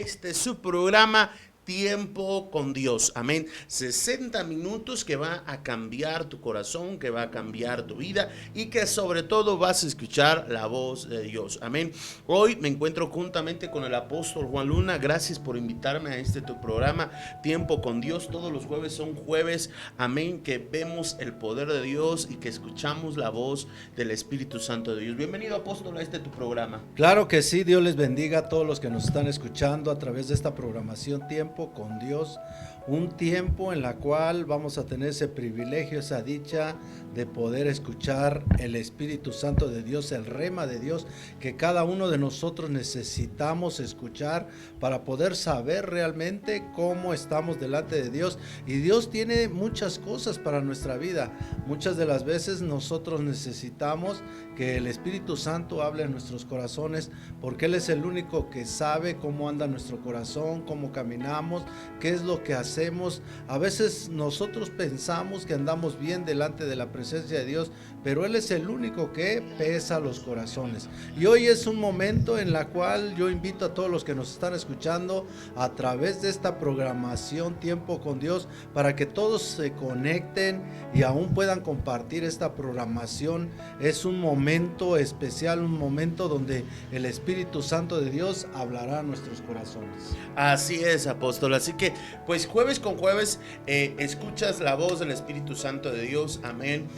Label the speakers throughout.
Speaker 1: este su programa Tiempo con Dios, amén. 60 minutos que va a cambiar tu corazón, que va a cambiar tu vida y que sobre todo vas a escuchar la voz de Dios, amén. Hoy me encuentro juntamente con el apóstol Juan Luna. Gracias por invitarme a este tu programa Tiempo con Dios. Todos los jueves son jueves, amén, que vemos el poder de Dios y que escuchamos la voz del Espíritu Santo de Dios. Bienvenido, apóstol, a este tu programa.
Speaker 2: Claro que sí, Dios les bendiga a todos los que nos están escuchando a través de esta programación Tiempo con Dios, un tiempo en la cual vamos a tener ese privilegio, esa dicha de poder escuchar el Espíritu Santo de Dios, el rema de Dios, que cada uno de nosotros necesitamos escuchar para poder saber realmente cómo estamos delante de Dios. Y Dios tiene muchas cosas para nuestra vida. Muchas de las veces nosotros necesitamos que el Espíritu Santo hable en nuestros corazones, porque Él es el único que sabe cómo anda nuestro corazón, cómo caminamos, qué es lo que hacemos. A veces nosotros pensamos que andamos bien delante de la presencia de Dios, pero Él es el único que pesa los corazones. Y hoy es un momento en la cual yo invito a todos los que nos están escuchando a través de esta programación Tiempo con Dios, para que todos se conecten y aún puedan compartir esta programación. Es un momento especial, un momento donde el Espíritu Santo de Dios hablará a nuestros corazones.
Speaker 1: Así es, apóstol. Así que, pues jueves con jueves escuchas la voz del Espíritu Santo de Dios, amén,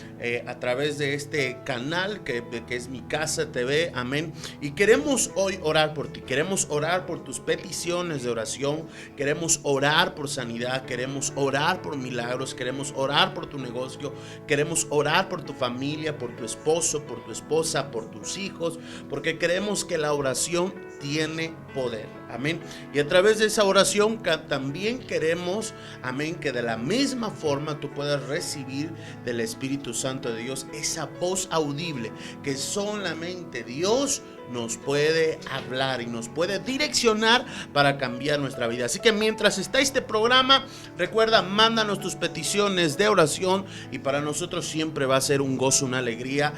Speaker 1: a través de este canal que es Mi Casa TV, amén. Y queremos hoy orar por ti, queremos orar por tus peticiones de oración, queremos orar por sanidad, queremos orar por milagros, queremos orar por tu negocio, queremos orar por tu familia, por tu esposo, por tu esposa, por tus hijos, porque creemos que la oración tiene poder, amén. Y a través de esa oración también queremos, amén, que de la misma forma tú puedas recibir del Espíritu Santo de Dios esa voz audible que solamente Dios nos puede hablar y nos puede direccionar para cambiar nuestra vida. Así que mientras está este programa, recuerda, mándanos tus peticiones de oración y para nosotros siempre va a ser un gozo, una alegría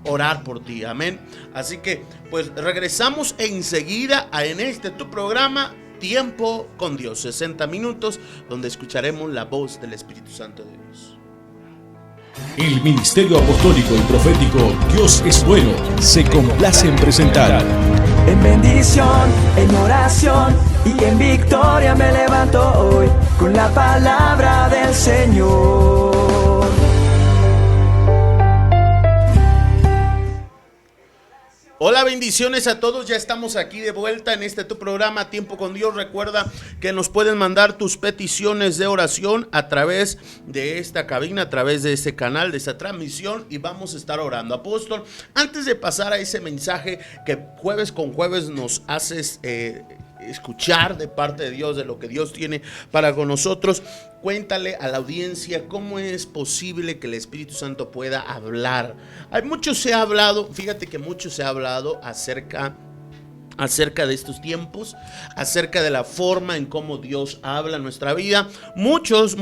Speaker 1: orar por ti, amén. Así que pues regresamos enseguida en este tu programa Tiempo con Dios, 60 minutos donde escucharemos la voz del Espíritu Santo de Dios.
Speaker 3: El Ministerio Apostólico y Profético Dios es Bueno se complace en presentar.
Speaker 4: En bendición, en oración y en victoria me levanto hoy con la palabra del Señor.
Speaker 1: Hola, bendiciones a todos, ya estamos aquí de vuelta en este tu programa Tiempo con Dios. Recuerda que nos pueden mandar tus peticiones de oración a través de esta cabina, a través de este canal, de esta transmisión, y vamos a estar orando. Apóstol, antes de pasar a ese mensaje que jueves con jueves nos haces escuchar de parte de Dios, de lo que Dios tiene para con nosotros, cuéntale a la audiencia cómo es posible que el Espíritu Santo pueda hablar. Hay mucho se ha hablado, fíjate que mucho se ha hablado acerca de estos tiempos, acerca de la forma en cómo Dios habla en nuestra vida. Muchos,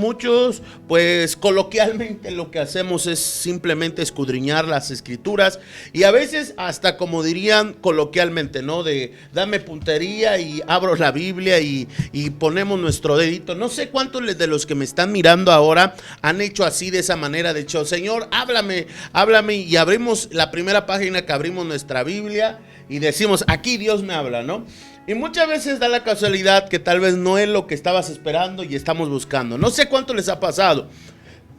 Speaker 1: pues coloquialmente lo que hacemos es simplemente escudriñar las escrituras y a veces hasta como dirían coloquialmente, ¿no? De dame puntería y abro la Biblia y ponemos nuestro dedito. No sé cuántos de los que me están mirando ahora han hecho así de esa manera, de hecho, Señor, háblame, y abrimos la primera página que abrimos nuestra Biblia y decimos, aquí Dios me habla, ¿no? Y muchas veces da la casualidad que tal vez no es lo que estabas esperando y estamos buscando. No sé cuánto les ha pasado,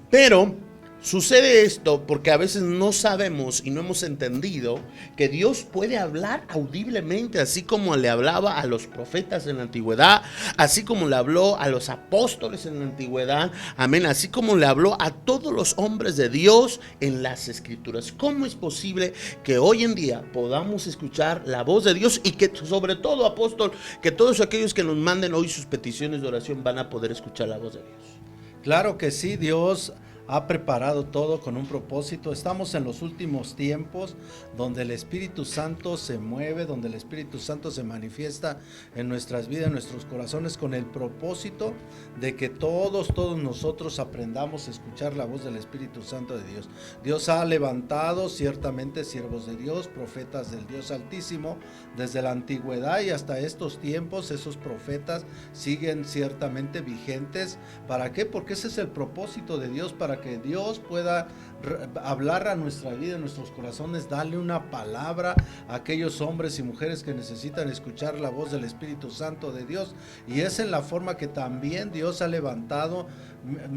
Speaker 1: pero sucede esto porque a veces no sabemos y no hemos entendido que Dios puede hablar audiblemente, así como le hablaba a los profetas en la antigüedad, así como le habló a los apóstoles en la antigüedad, amén, así como le habló a todos los hombres de Dios en las escrituras. ¿Cómo es posible que hoy en día podamos escuchar la voz de Dios y que sobre todo, apóstol, que todos aquellos que nos manden hoy sus peticiones de oración van a poder escuchar la voz de Dios?
Speaker 2: Claro que sí, Dios ha preparado todo con un propósito. Estamos en los últimos tiempos donde el Espíritu Santo se mueve, donde el Espíritu Santo se manifiesta en nuestras vidas, en nuestros corazones, con el propósito de que todos nosotros aprendamos a escuchar la voz del Espíritu Santo de Dios. Dios ha levantado ciertamente siervos de Dios, profetas del Dios Altísimo, desde la antigüedad y hasta estos tiempos. Esos profetas siguen ciertamente vigentes. ¿Para qué? Porque ese es el propósito de Dios, para que Dios pueda hablar a nuestra vida, a nuestros corazones, darle una palabra a aquellos hombres y mujeres que necesitan escuchar la voz del Espíritu Santo de Dios. Y es en la forma que también Dios ha levantado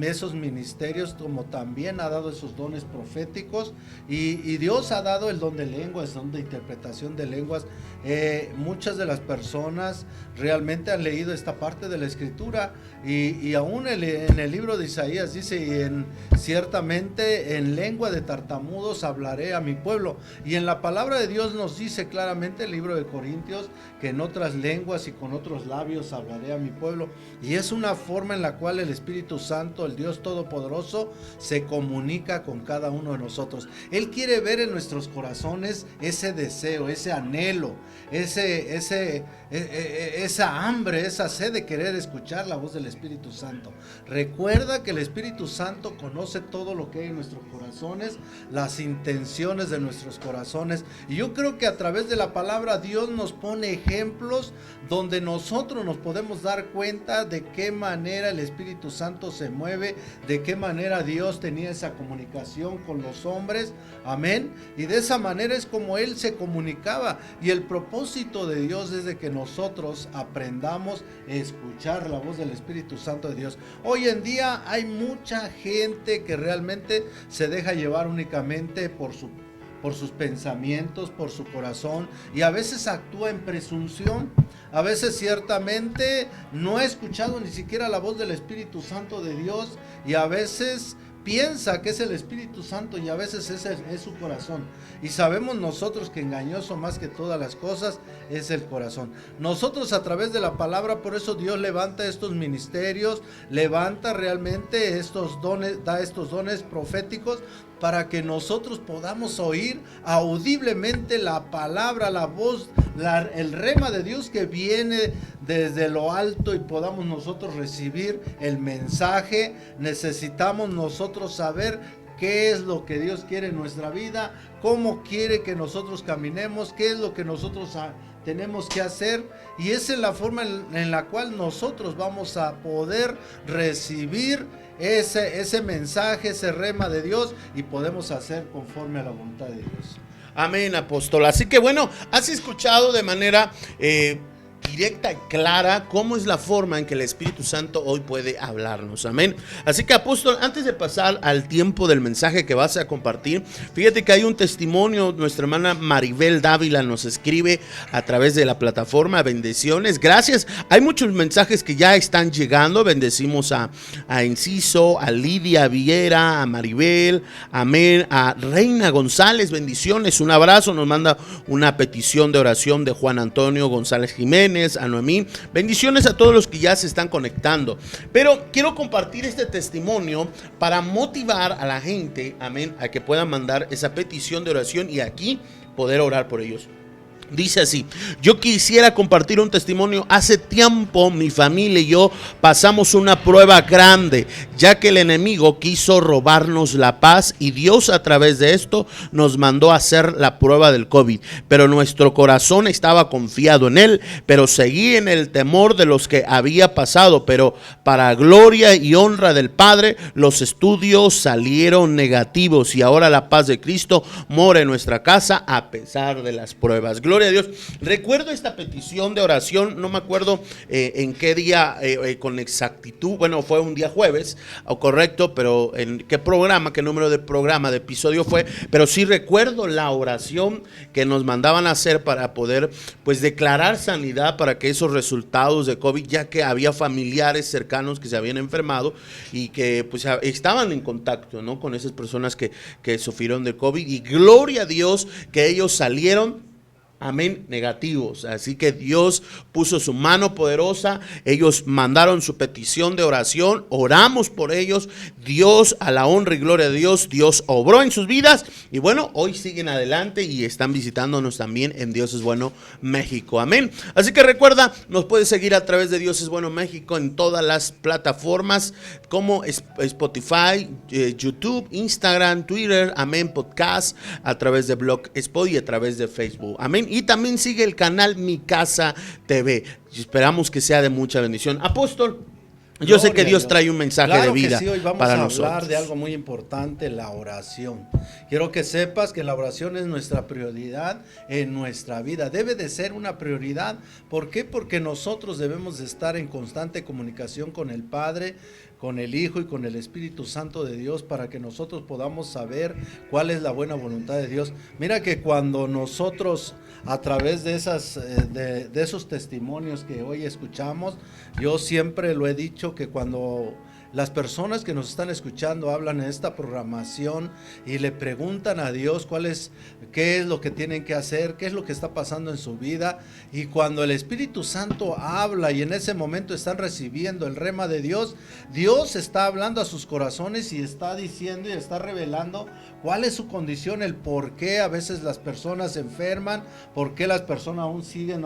Speaker 2: esos ministerios, como también ha dado esos dones proféticos, y Dios ha dado el don de lenguas, don de interpretación de lenguas. Muchas de las personas realmente han leído esta parte de la Escritura, y aún en el libro de Isaías dice: ciertamente en lengua de tartamudos hablaré a mi pueblo. Y en la palabra de Dios nos dice claramente, el libro de Corintios, que en otras lenguas y con otros labios hablaré a mi pueblo. Y es una forma en la cual el Espíritu Santo, el Dios Todopoderoso, se comunica con cada uno de nosotros. Él quiere ver en nuestros corazones ese deseo, ese anhelo, esa hambre, esa sed de querer escuchar la voz del Espíritu Santo. Recuerda que el Espíritu Santo conoce todo lo que hay en nuestros corazones, las intenciones de nuestros corazones, y yo creo que a través de la palabra Dios nos pone ejemplos donde nosotros nos podemos dar cuenta de qué manera el Espíritu Santo se mueve, de qué manera Dios tenía esa comunicación con los hombres, amén, y de esa manera es como Él se comunicaba. Y el propósito de Dios es de que nosotros aprendamos a escuchar la voz del Espíritu Santo de Dios. Hoy en día hay mucha gente que realmente se deja llevar únicamente por sus pensamientos, por su corazón, y a veces actúa en presunción. A veces ciertamente no ha escuchado ni siquiera la voz del Espíritu Santo de Dios, y a veces piensa que es el Espíritu Santo, y a veces es su corazón. Y sabemos nosotros que engañoso más que todas las cosas es el corazón. Nosotros, a través de la palabra, por eso Dios levanta estos ministerios, levanta realmente estos dones, da estos dones proféticos, para que nosotros podamos oír audiblemente la palabra, la voz, el rema de Dios que viene desde lo alto, y podamos nosotros recibir el mensaje. Necesitamos nosotros saber qué es lo que Dios quiere en nuestra vida, cómo quiere que nosotros caminemos, qué es lo que nosotros tenemos que hacer, y esa es la forma en la cual nosotros vamos a poder recibir ese mensaje, ese rema de Dios, y podemos hacer conforme a la voluntad de Dios.
Speaker 1: Amén, apóstol. Así que bueno, has escuchado de manera directa y clara cómo es la forma en que el Espíritu Santo hoy puede hablarnos. Amén. Así que, apóstol, antes de pasar al tiempo del mensaje que vas a compartir, fíjate que hay un testimonio. Nuestra hermana Maribel Dávila nos escribe a través de la plataforma. Bendiciones, gracias. Hay muchos mensajes que ya están llegando. Bendecimos a Enciso, a Lidia Viera, a Maribel, amén, a Reina González. Bendiciones, un abrazo. Nos manda una petición de oración de Juan Antonio González Jiménez, a Noemí. Bendiciones a todos los que ya se están conectando. Pero quiero compartir este testimonio para motivar a la gente, amén, a que puedan mandar esa petición de oración y aquí poder orar por ellos. Dice así: yo quisiera compartir un testimonio. Hace tiempo mi familia y yo pasamos una prueba grande, ya que el enemigo quiso robarnos la paz, y Dios a través de esto nos mandó a hacer la prueba del COVID. Pero nuestro corazón estaba confiado en Él, pero seguí en el temor de los que había pasado. Pero para gloria y honra del Padre, los estudios salieron negativos, y ahora la paz de Cristo mora en nuestra casa a pesar de las pruebas. Gloria a Dios. Recuerdo esta petición de oración, no me acuerdo en qué día con exactitud. Bueno, fue un día jueves, o correcto, pero en qué programa, qué número de programa, de episodio fue, pero sí recuerdo la oración que nos mandaban a hacer para poder pues declarar sanidad para que esos resultados de COVID, ya que había familiares cercanos que se habían enfermado y que pues estaban en contacto, ¿no?, con esas personas que sufrieron de COVID, y gloria a Dios que ellos salieron amén, negativos. Así que Dios puso su mano poderosa, ellos mandaron su petición de oración, oramos por ellos, Dios, a la honra y gloria de Dios, Dios obró en sus vidas y bueno, hoy siguen adelante y están visitándonos también en Dios es Bueno México, amén. Así que recuerda, nos puedes seguir a través de Dios es Bueno México en todas las plataformas como Spotify, YouTube, Instagram, Twitter, amén, podcast, a través de Blogspot y a través de Facebook, amén. Y también sigue el canal Mi Casa TV. Esperamos que sea de mucha bendición. Apóstol, yo sé que Dios trae un mensaje de vida
Speaker 2: que sí, hoy vamos
Speaker 1: para
Speaker 2: a
Speaker 1: nosotros.
Speaker 2: hablar de algo muy importante, la oración. Quiero que sepas que la oración es nuestra prioridad en nuestra vida. Debe de ser una prioridad. ¿Por qué? Porque nosotros debemos de estar en constante comunicación con el Padre, con el Hijo y con el Espíritu Santo de Dios para que nosotros podamos saber cuál es la buena voluntad de Dios. Mira que cuando nosotros a través de esos testimonios que hoy escuchamos, yo siempre lo he dicho que cuando las personas que nos están escuchando hablan en esta programación y le preguntan a Dios qué es lo que tienen que hacer, qué es lo que está pasando en su vida, y cuando el Espíritu Santo habla y en ese momento están recibiendo el rema de Dios, Dios está hablando a sus corazones y está diciendo y está revelando cuál es su condición, el por qué a veces las personas se enferman, por qué las personas siguen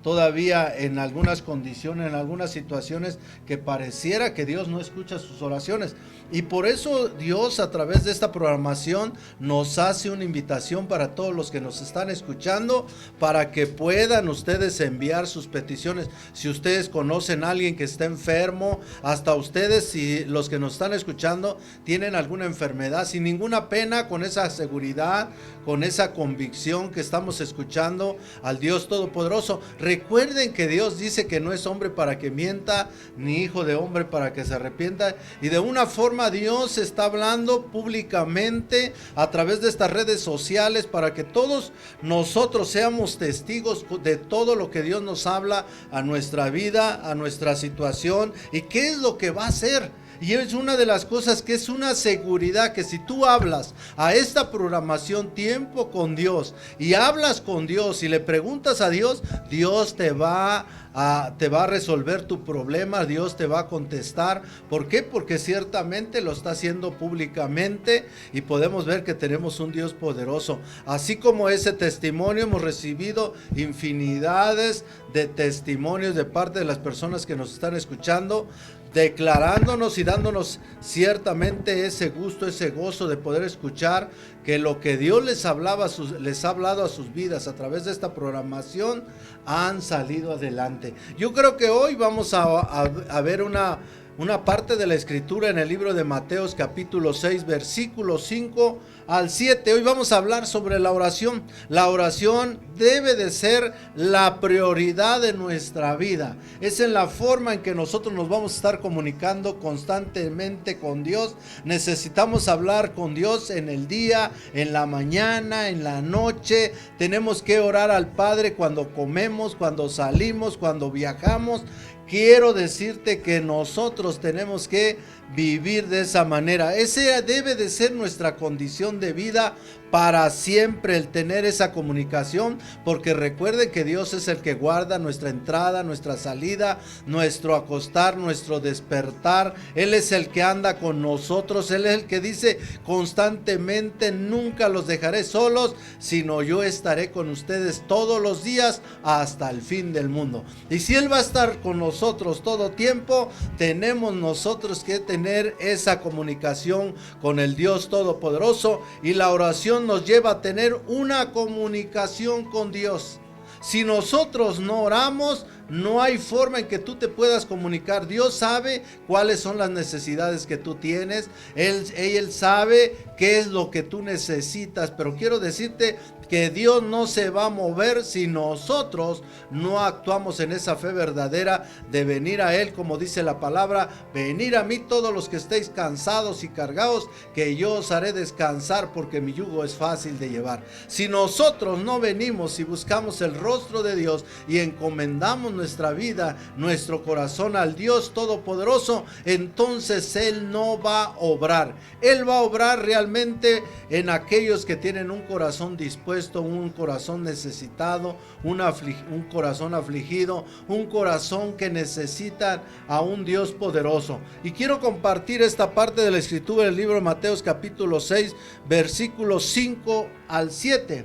Speaker 2: todavía en algunas condiciones, en algunas situaciones que pareciera que Dios no escucha sus oraciones. Y por eso Dios a través de esta programación nos hace una invitación para todos los que nos están escuchando, para que puedan ustedes enviar sus peticiones. Si ustedes conocen a alguien que está enfermo, hasta ustedes, si los que nos están escuchando tienen alguna enfermedad, sin ninguna pena, con esa seguridad, con esa convicción que estamos escuchando al Dios Todopoderoso. Recuerden que Dios dice que no es hombre para que mienta, ni hijo de hombre para que se arrepienta, y de una forma Dios está hablando públicamente a través de estas redes sociales para que todos nosotros seamos testigos de todo lo que Dios nos habla a nuestra vida, a nuestra situación y qué es lo que va a hacer. Y es una de las cosas que es una seguridad, que si tú hablas a esta programación Tiempo con Dios y hablas con Dios y le preguntas a Dios, Dios te va a resolver tu problema, Dios te va a contestar. ¿Por qué? Porque ciertamente lo está haciendo públicamente y podemos ver que tenemos un Dios poderoso. Así como ese testimonio, hemos recibido infinidades de testimonios de parte de las personas que nos están escuchando, declarándonos y dándonos ciertamente ese gusto, ese gozo de poder escuchar que lo que Dios les ha hablado a sus vidas a través de esta programación han salido adelante. Yo creo que hoy vamos a ver una parte de la escritura en el libro de Mateos capítulo 6 versículos 5 al 7. Hoy vamos a hablar sobre la oración. La oración debe de ser la prioridad de nuestra vida. Es en la forma en que nosotros nos vamos a estar comunicando constantemente con Dios. Necesitamos hablar con Dios en el día, en la mañana, en la noche. Tenemos que orar al Padre cuando comemos, cuando salimos, cuando viajamos. Quiero decirte que nosotros tenemos que vivir de esa manera. Esa debe de ser nuestra condición de vida para siempre, el tener esa comunicación, porque recuerden que Dios es el que guarda nuestra entrada, nuestra salida, nuestro acostar, nuestro despertar. Él es el que anda con nosotros, Él es el que dice constantemente: nunca los dejaré solos, sino yo estaré con ustedes todos los días hasta el fin del mundo. Y si Él va a estar con nosotros todo tiempo, tenemos nosotros que tener esa comunicación con el Dios Todopoderoso, y la oración nos lleva a tener una comunicación con Dios. Si nosotros no oramos, no hay forma en que tú te puedas comunicar. Dios sabe cuáles son las necesidades que tú tienes. Él sabe qué es lo que tú necesitas. Pero quiero decirte que Dios no se va a mover si nosotros no actuamos en esa fe verdadera de venir a Él, como dice la palabra: venid a mí todos los que estéis cansados y cargados, que yo os haré descansar, porque mi yugo es fácil de llevar. Si nosotros no venimos y buscamos el rostro de Dios y encomendamos nuestra vida, nuestro corazón al Dios Todopoderoso, entonces Él no va a obrar. Él va a obrar realmente en aquellos que tienen un corazón dispuesto puesto un corazón necesitado, un corazón afligido, un corazón que necesita a un Dios poderoso. Y quiero compartir esta parte de la escritura del libro de Mateos capítulo 6, versículos 5 al 7.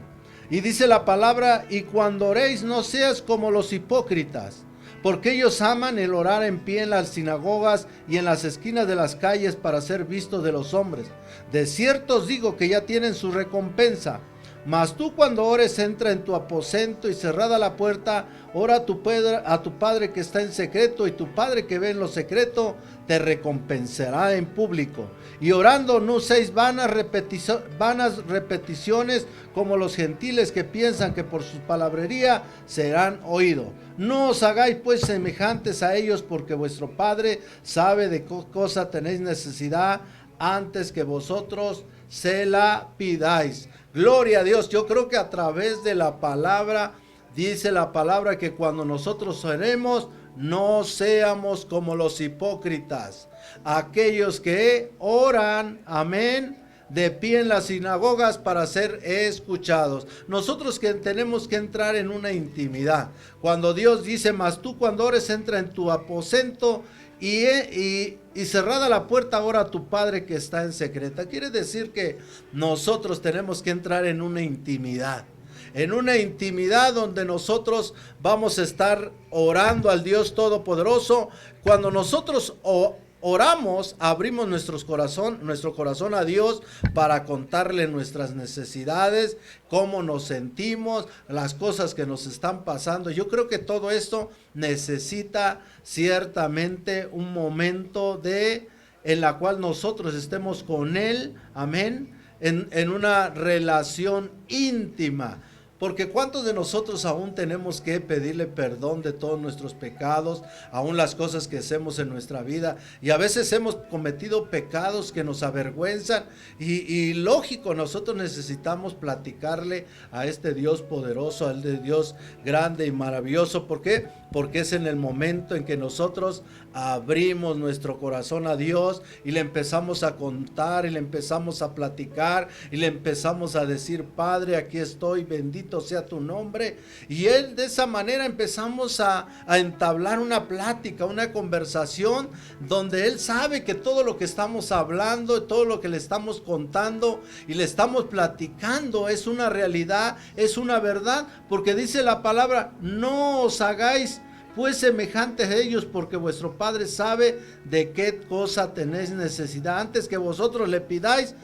Speaker 2: Y dice la palabra: y cuando oréis, no seas como los hipócritas, porque ellos aman el orar en pie en las sinagogas y en las esquinas de las calles para ser vistos de los hombres. De cierto os digo que ya tienen su recompensa. Mas tú, cuando ores, entra en tu aposento y cerrada la puerta, ora a tu Padre que está en secreto, y tu Padre que ve en lo secreto te recompensará en público. Y orando no uséis vanas repeticiones como los gentiles, que piensan que por su palabrería serán oídos. No os hagáis pues semejantes a ellos, porque vuestro Padre sabe de qué cosa tenéis necesidad antes que vosotros se la pidáis. Gloria a Dios. Yo creo que a través de la palabra, dice la palabra que cuando nosotros oremos, no seamos como los hipócritas, aquellos que oran, amén, de pie en las sinagogas para ser escuchados. Nosotros que tenemos que entrar en una intimidad. Cuando Dios dice: mas tú, cuando ores, entra en tu aposento y cerrada la puerta, ora a tu Padre que está en secreta. Quiere decir que nosotros tenemos que entrar en una intimidad donde nosotros vamos a estar orando al Dios Todopoderoso. Cuando nosotros oramos, abrimos nuestro corazón a Dios para contarle nuestras necesidades, cómo nos sentimos, las cosas que nos están pasando. Yo creo que todo esto necesita ciertamente un momento en la cual nosotros estemos con Él, amén, en una relación íntima. Porque ¿cuántos de nosotros aún tenemos que pedirle perdón de todos nuestros pecados, aún las cosas que hacemos en nuestra vida? Y a veces hemos cometido pecados que nos avergüenzan y lógico, nosotros necesitamos platicarle a este Dios poderoso, a este Dios grande y maravilloso. ¿Por qué? Porque es en el momento en que nosotros abrimos nuestro corazón a Dios y le empezamos a contar y le empezamos a platicar y le empezamos a decir: Padre, aquí estoy, bendito sea tu nombre. Y Él, de esa manera empezamos a entablar una plática, una conversación donde Él sabe que todo lo que estamos hablando, todo lo que le estamos contando y le estamos platicando es una realidad, es una verdad, porque dice la palabra: no os hagáis pues semejantes a ellos, porque vuestro Padre sabe de qué cosa tenéis necesidad antes que vosotros le pidáis.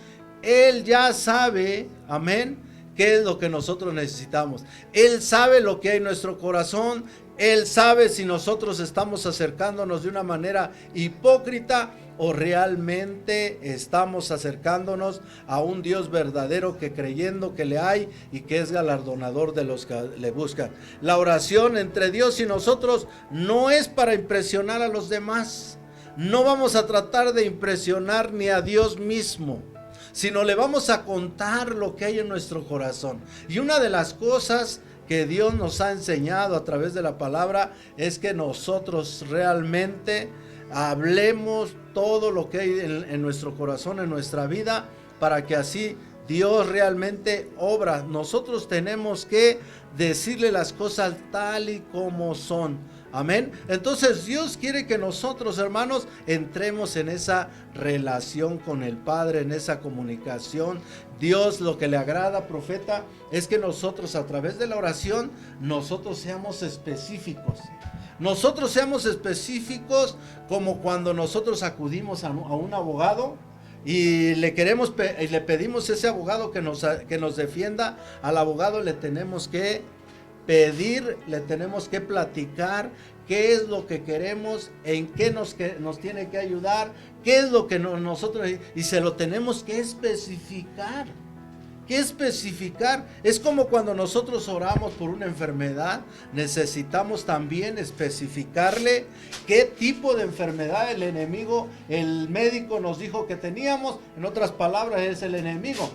Speaker 2: Él ya sabe, amén, qué es lo que nosotros necesitamos. Él sabe lo que hay en nuestro corazón. Él sabe si nosotros estamos acercándonos de una manera hipócrita o realmente estamos acercándonos a un Dios verdadero, que creyendo que le hay y que es galardonador de los que le buscan. La oración entre Dios y nosotros no es para impresionar a los demás. No vamos a tratar de impresionar ni a Dios mismo, sino le vamos a contar lo que hay en nuestro corazón. Y una de las cosas que Dios nos ha enseñado a través de la palabra es que nosotros realmente hablemos todo lo que hay en nuestro corazón, en nuestra vida, para que así Dios realmente obra. Nosotros tenemos que decirle las cosas tal y como son. Amén. Entonces Dios quiere que nosotros, hermanos, entremos en esa relación con el Padre, en esa comunicación. Dios, lo que le agrada, profeta, es que nosotros, a través de la oración, nosotros seamos específicos. Nosotros seamos específicos, como cuando nosotros acudimos a un abogado y le pedimos a ese abogado que nos defienda. Al abogado le tenemos que pedir, le tenemos que platicar qué es lo que queremos, en qué nos tiene que ayudar, qué es lo que nosotros, y se lo tenemos que especificar. ¿Qué especificar? Es como cuando nosotros oramos por una enfermedad, necesitamos también especificarle qué tipo de enfermedad el médico nos dijo que teníamos. En otras palabras, es el enemigo.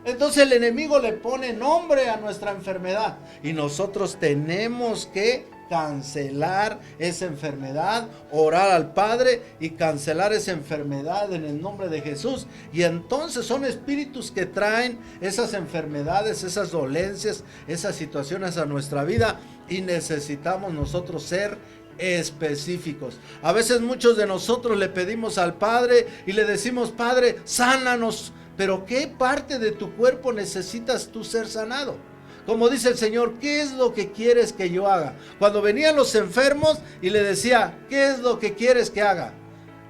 Speaker 2: Entonces el enemigo le pone nombre a nuestra enfermedad y nosotros tenemos que cancelar esa enfermedad, orar al Padre y cancelar esa enfermedad en el nombre de Jesús. Y entonces son espíritus que traen esas enfermedades, esas dolencias, esas situaciones a nuestra vida, y necesitamos nosotros ser específicos. A veces muchos de nosotros le pedimos al Padre y le decimos: Padre, sánanos, pero ¿qué parte de tu cuerpo necesitas tú ser sanado? Como dice el Señor, ¿qué es lo que quieres que yo haga? Cuando venían los enfermos y le decía: ¿qué es lo que quieres que haga?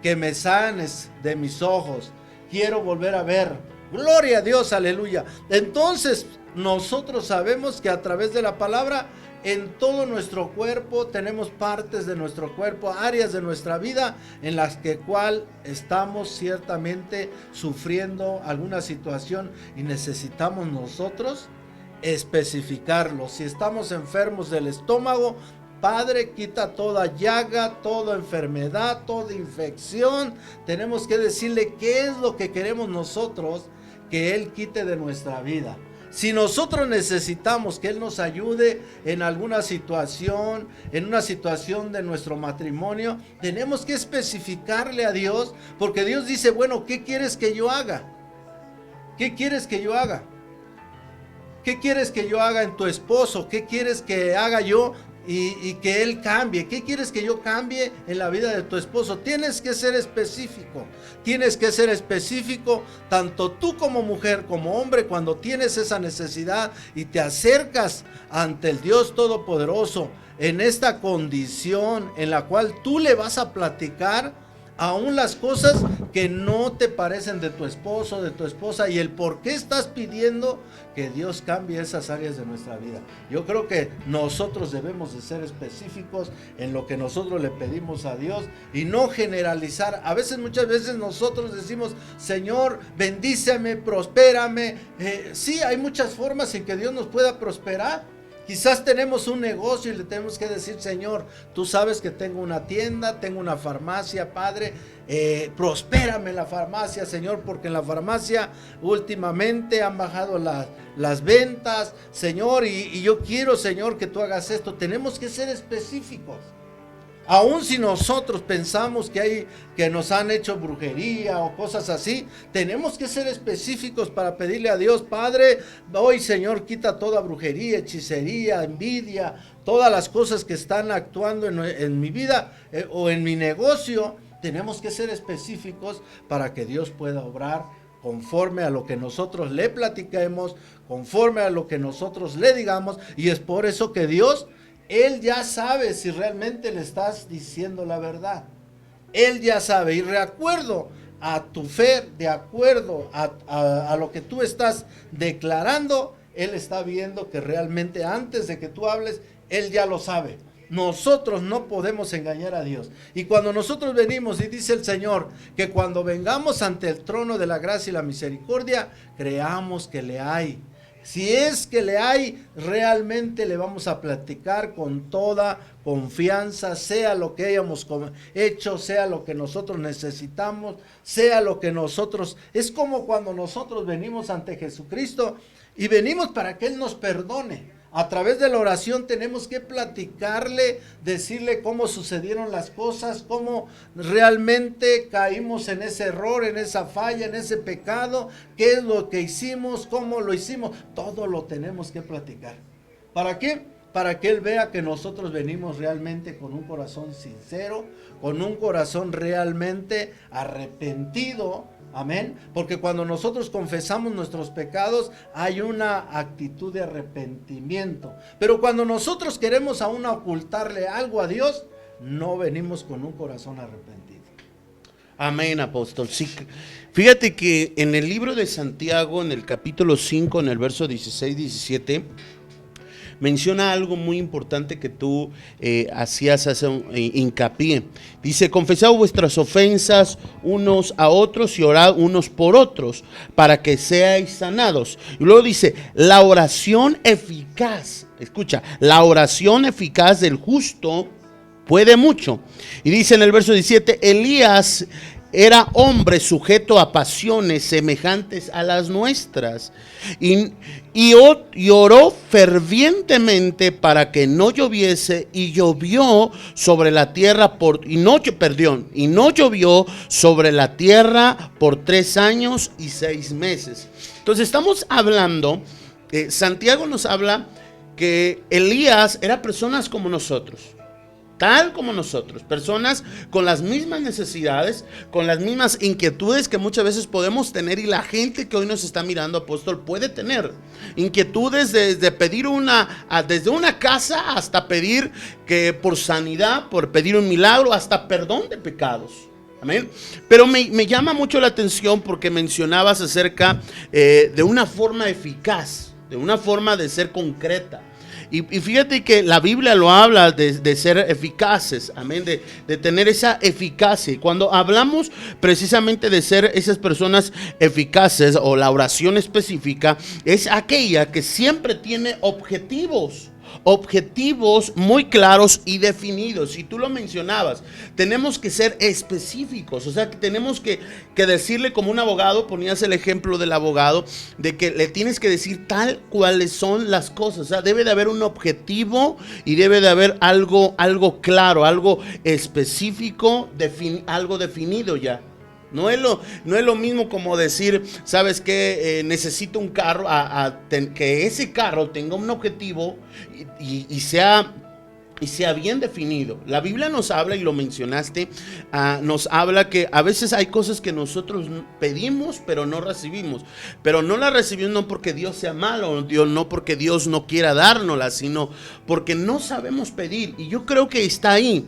Speaker 2: Que me sanes de mis ojos, quiero volver a ver. Gloria a Dios, aleluya. Entonces nosotros sabemos que a través de la palabra, en todo nuestro cuerpo tenemos partes de nuestro cuerpo, áreas de nuestra vida en las que cual estamos ciertamente sufriendo alguna situación, y necesitamos nosotros especificarlo. Si estamos enfermos del estómago, Padre, quita toda llaga, toda enfermedad, toda infección. Tenemos que decirle qué es lo que queremos nosotros que Él quite de nuestra vida. Si nosotros necesitamos que Él nos ayude en alguna situación, en una situación de nuestro matrimonio, tenemos que especificarle a Dios, porque Dios dice: bueno, ¿qué quieres que yo haga? ¿Qué quieres que yo haga? ¿Qué quieres que yo haga en tu esposo? ¿Qué quieres que haga yo y que él cambie? ¿Qué quieres que yo cambie en la vida de tu esposo? Tienes que ser específico. Tienes que ser específico, tanto tú como mujer, como hombre, cuando tienes esa necesidad y te acercas ante el Dios Todopoderoso en esta condición en la cual tú le vas a platicar aún las cosas que no te parecen de tu esposo, de tu esposa, y el por qué estás pidiendo que Dios cambie esas áreas de nuestra vida. Yo creo que nosotros debemos de ser específicos en lo que nosotros le pedimos a Dios y no generalizar. A veces, muchas veces nosotros decimos: Señor, bendíceme, prospérame. Sí, hay muchas formas en que Dios nos pueda prosperar. Quizás tenemos un negocio y le tenemos que decir: Señor, tú sabes que tengo una tienda, tengo una farmacia, Padre, prospérame la farmacia, Señor, porque en la farmacia últimamente han bajado las ventas, Señor, y yo quiero, Señor, que tú hagas esto. Tenemos que ser específicos. Aún si nosotros pensamos que nos han hecho brujería o cosas así, tenemos que ser específicos para pedirle a Dios: Padre, hoy, Señor, quita toda brujería, hechicería, envidia, todas las cosas que están actuando en mi vida o en mi negocio. Tenemos que ser específicos para que Dios pueda obrar conforme a lo que nosotros le platiquemos, conforme a lo que nosotros le digamos, y es por eso que Dios, Él ya sabe si realmente le estás diciendo la verdad. Él ya sabe, y de acuerdo a tu fe, de acuerdo a lo que tú estás declarando, Él está viendo que realmente antes de que tú hables, Él ya lo sabe. Nosotros no podemos engañar a Dios. Y cuando nosotros venimos, y dice el Señor, que cuando vengamos ante el trono de la gracia y la misericordia, creamos que le hay. Si es que le hay, realmente le vamos a platicar con toda confianza, sea lo que hayamos hecho, sea lo que nosotros necesitamos, sea lo que nosotros... Es como cuando nosotros venimos ante Jesucristo y venimos para que Él nos perdone. A través de la oración tenemos que platicarle, decirle cómo sucedieron las cosas, cómo realmente caímos en ese error, en esa falla, en ese pecado, qué es lo que hicimos, cómo lo hicimos. Todo lo tenemos que platicar. ¿Para qué? Para que Él vea que nosotros venimos realmente con un corazón sincero, con un corazón realmente arrepentido. Amén, porque cuando nosotros confesamos nuestros pecados hay una actitud de arrepentimiento, pero cuando nosotros queremos aún ocultarle algo a Dios, no venimos con un corazón arrepentido.
Speaker 1: Amén, apóstol. Sí. Fíjate que en el libro de Santiago, en el capítulo 5, en el verso 16-17, menciona algo muy importante que tú hacías hincapié. Dice: confesad vuestras ofensas unos a otros y orad unos por otros para que seáis sanados. Y luego dice: la oración eficaz, escucha, la oración eficaz del justo puede mucho. Y dice en el verso 17: Elías era hombre sujeto a pasiones semejantes a las nuestras y oró fervientemente para que no lloviese, y llovió sobre la tierra y no llovió sobre la tierra por 3 años y 6 meses. Entonces estamos hablando, Santiago nos habla que Elías era personas como nosotros, tal como nosotros, personas con las mismas necesidades, con las mismas inquietudes que muchas veces podemos tener, y la gente que hoy nos está mirando, apóstol, puede tener inquietudes desde pedir desde una casa hasta pedir que por sanidad, por pedir un milagro, hasta perdón de pecados. Amén. Pero me llama mucho la atención porque mencionabas acerca de una forma eficaz, de una forma de ser concreta. Y fíjate que la Biblia lo habla de ser eficaces, amén, de tener esa eficacia. Y cuando hablamos precisamente de ser esas personas eficaces, o la oración específica, es aquella que siempre tiene objetivos muy claros y definidos. Y tú lo mencionabas, tenemos que ser específicos, o sea, que tenemos que decirle como un abogado, ponías el ejemplo del abogado, de que le tienes que decir tal cuáles son las cosas. O sea, debe de haber un objetivo y debe de haber algo claro, algo específico, algo definido ya. No es lo mismo como decir, ¿sabes qué? Necesito un carro, que ese carro tenga un objetivo y sea bien definido. La Biblia nos habla, y lo mencionaste, nos habla que a veces hay cosas que nosotros pedimos pero no recibimos. Pero no las recibimos no porque Dios sea malo, no porque Dios no quiera dárnoslas, sino porque no sabemos pedir. Y yo creo que está ahí.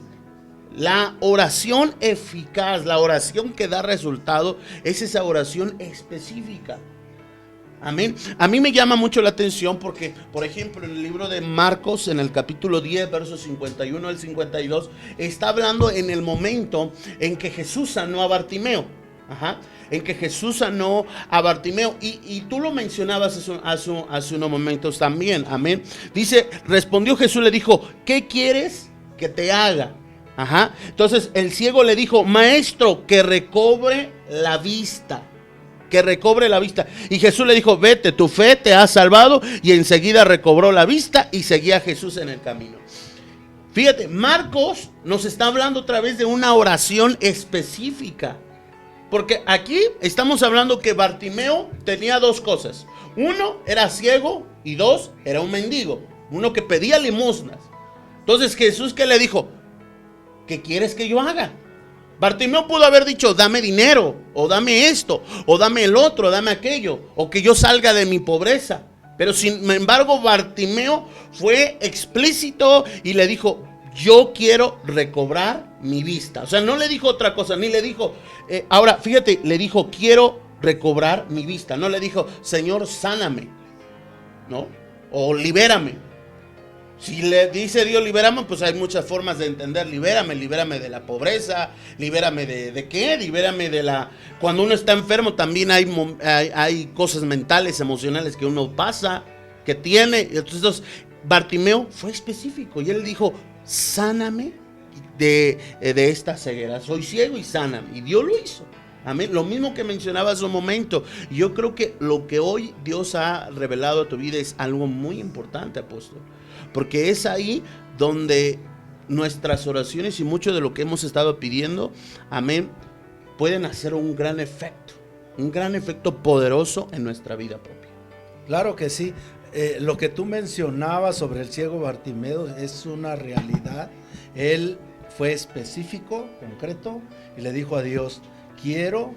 Speaker 1: La oración eficaz, la oración que da resultado, es esa oración específica. Amén. A mí me llama mucho la atención porque, por ejemplo, en el libro de Marcos, en el capítulo 10, versos 51 al 52, está hablando en el momento en que Jesús sanó a Bartimeo. En que Jesús sanó a Bartimeo, y tú lo mencionabas hace unos momentos también. Amén. Dice, respondió Jesús, le dijo, ¿qué quieres que te haga? Entonces el ciego le dijo, maestro, que recobre la vista. Que recobre la vista. Y Jesús le dijo, vete, tu fe te ha salvado. Y enseguida recobró la vista y seguía a Jesús en el camino. Fíjate, Marcos nos está hablando otra vez de una oración específica. Porque aquí estamos hablando que Bartimeo tenía 2 cosas. 1, era ciego, y 2, era un mendigo. Uno que pedía limosnas. Entonces Jesús, ¿qué le dijo? ¿Qué quieres que yo haga? Bartimeo pudo haber dicho, dame dinero, o dame esto, o dame el otro, o dame aquello, o que yo salga de mi pobreza. Pero sin embargo, Bartimeo fue explícito y le dijo, yo quiero recobrar mi vista. O sea, no le dijo otra cosa, ni le dijo, ahora fíjate, le dijo, quiero recobrar mi vista. No le dijo, Señor, sáname, ¿no? O libérame. Si le dice Dios, libérame, pues hay muchas formas de entender. Libérame de la pobreza, libérame de qué, libérame de la... Cuando uno está enfermo también hay cosas mentales, emocionales que uno pasa, que tiene. Entonces Bartimeo fue específico y él dijo, sáname de esta ceguera. Soy ciego y sáname. Y Dios lo hizo. Amén. Lo mismo que mencionaba hace un momento. Yo creo que lo que hoy Dios ha revelado a tu vida es algo muy importante, apóstol. Porque es ahí donde nuestras oraciones y mucho de lo que hemos estado pidiendo, amén, pueden hacer un gran efecto poderoso en nuestra vida propia.
Speaker 2: Claro que sí. Lo que tú mencionabas sobre el ciego Bartimeo es una realidad. Él fue específico, concreto, y le dijo a Dios, quiero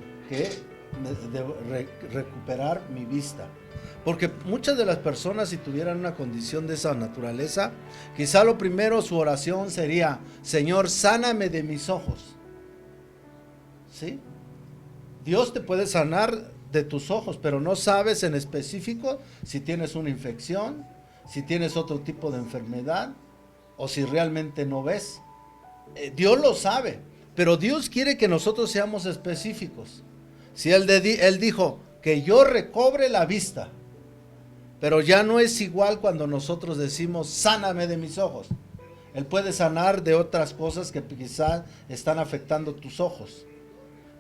Speaker 2: recuperar mi vista. Porque muchas de las personas, si tuvieran una condición de esa naturaleza, quizá lo primero, su oración sería, Señor, sáname de mis ojos. ¿Sí? Dios te puede sanar de tus ojos, pero no sabes en específico si tienes una infección, si tienes otro tipo de enfermedad, o si realmente no ves. Dios lo sabe, pero Dios quiere que nosotros seamos específicos. Si Él dijo que yo recobre la vista, pero ya no es igual cuando nosotros decimos, sáname de mis ojos. Él puede sanar de otras cosas que quizás están afectando tus ojos.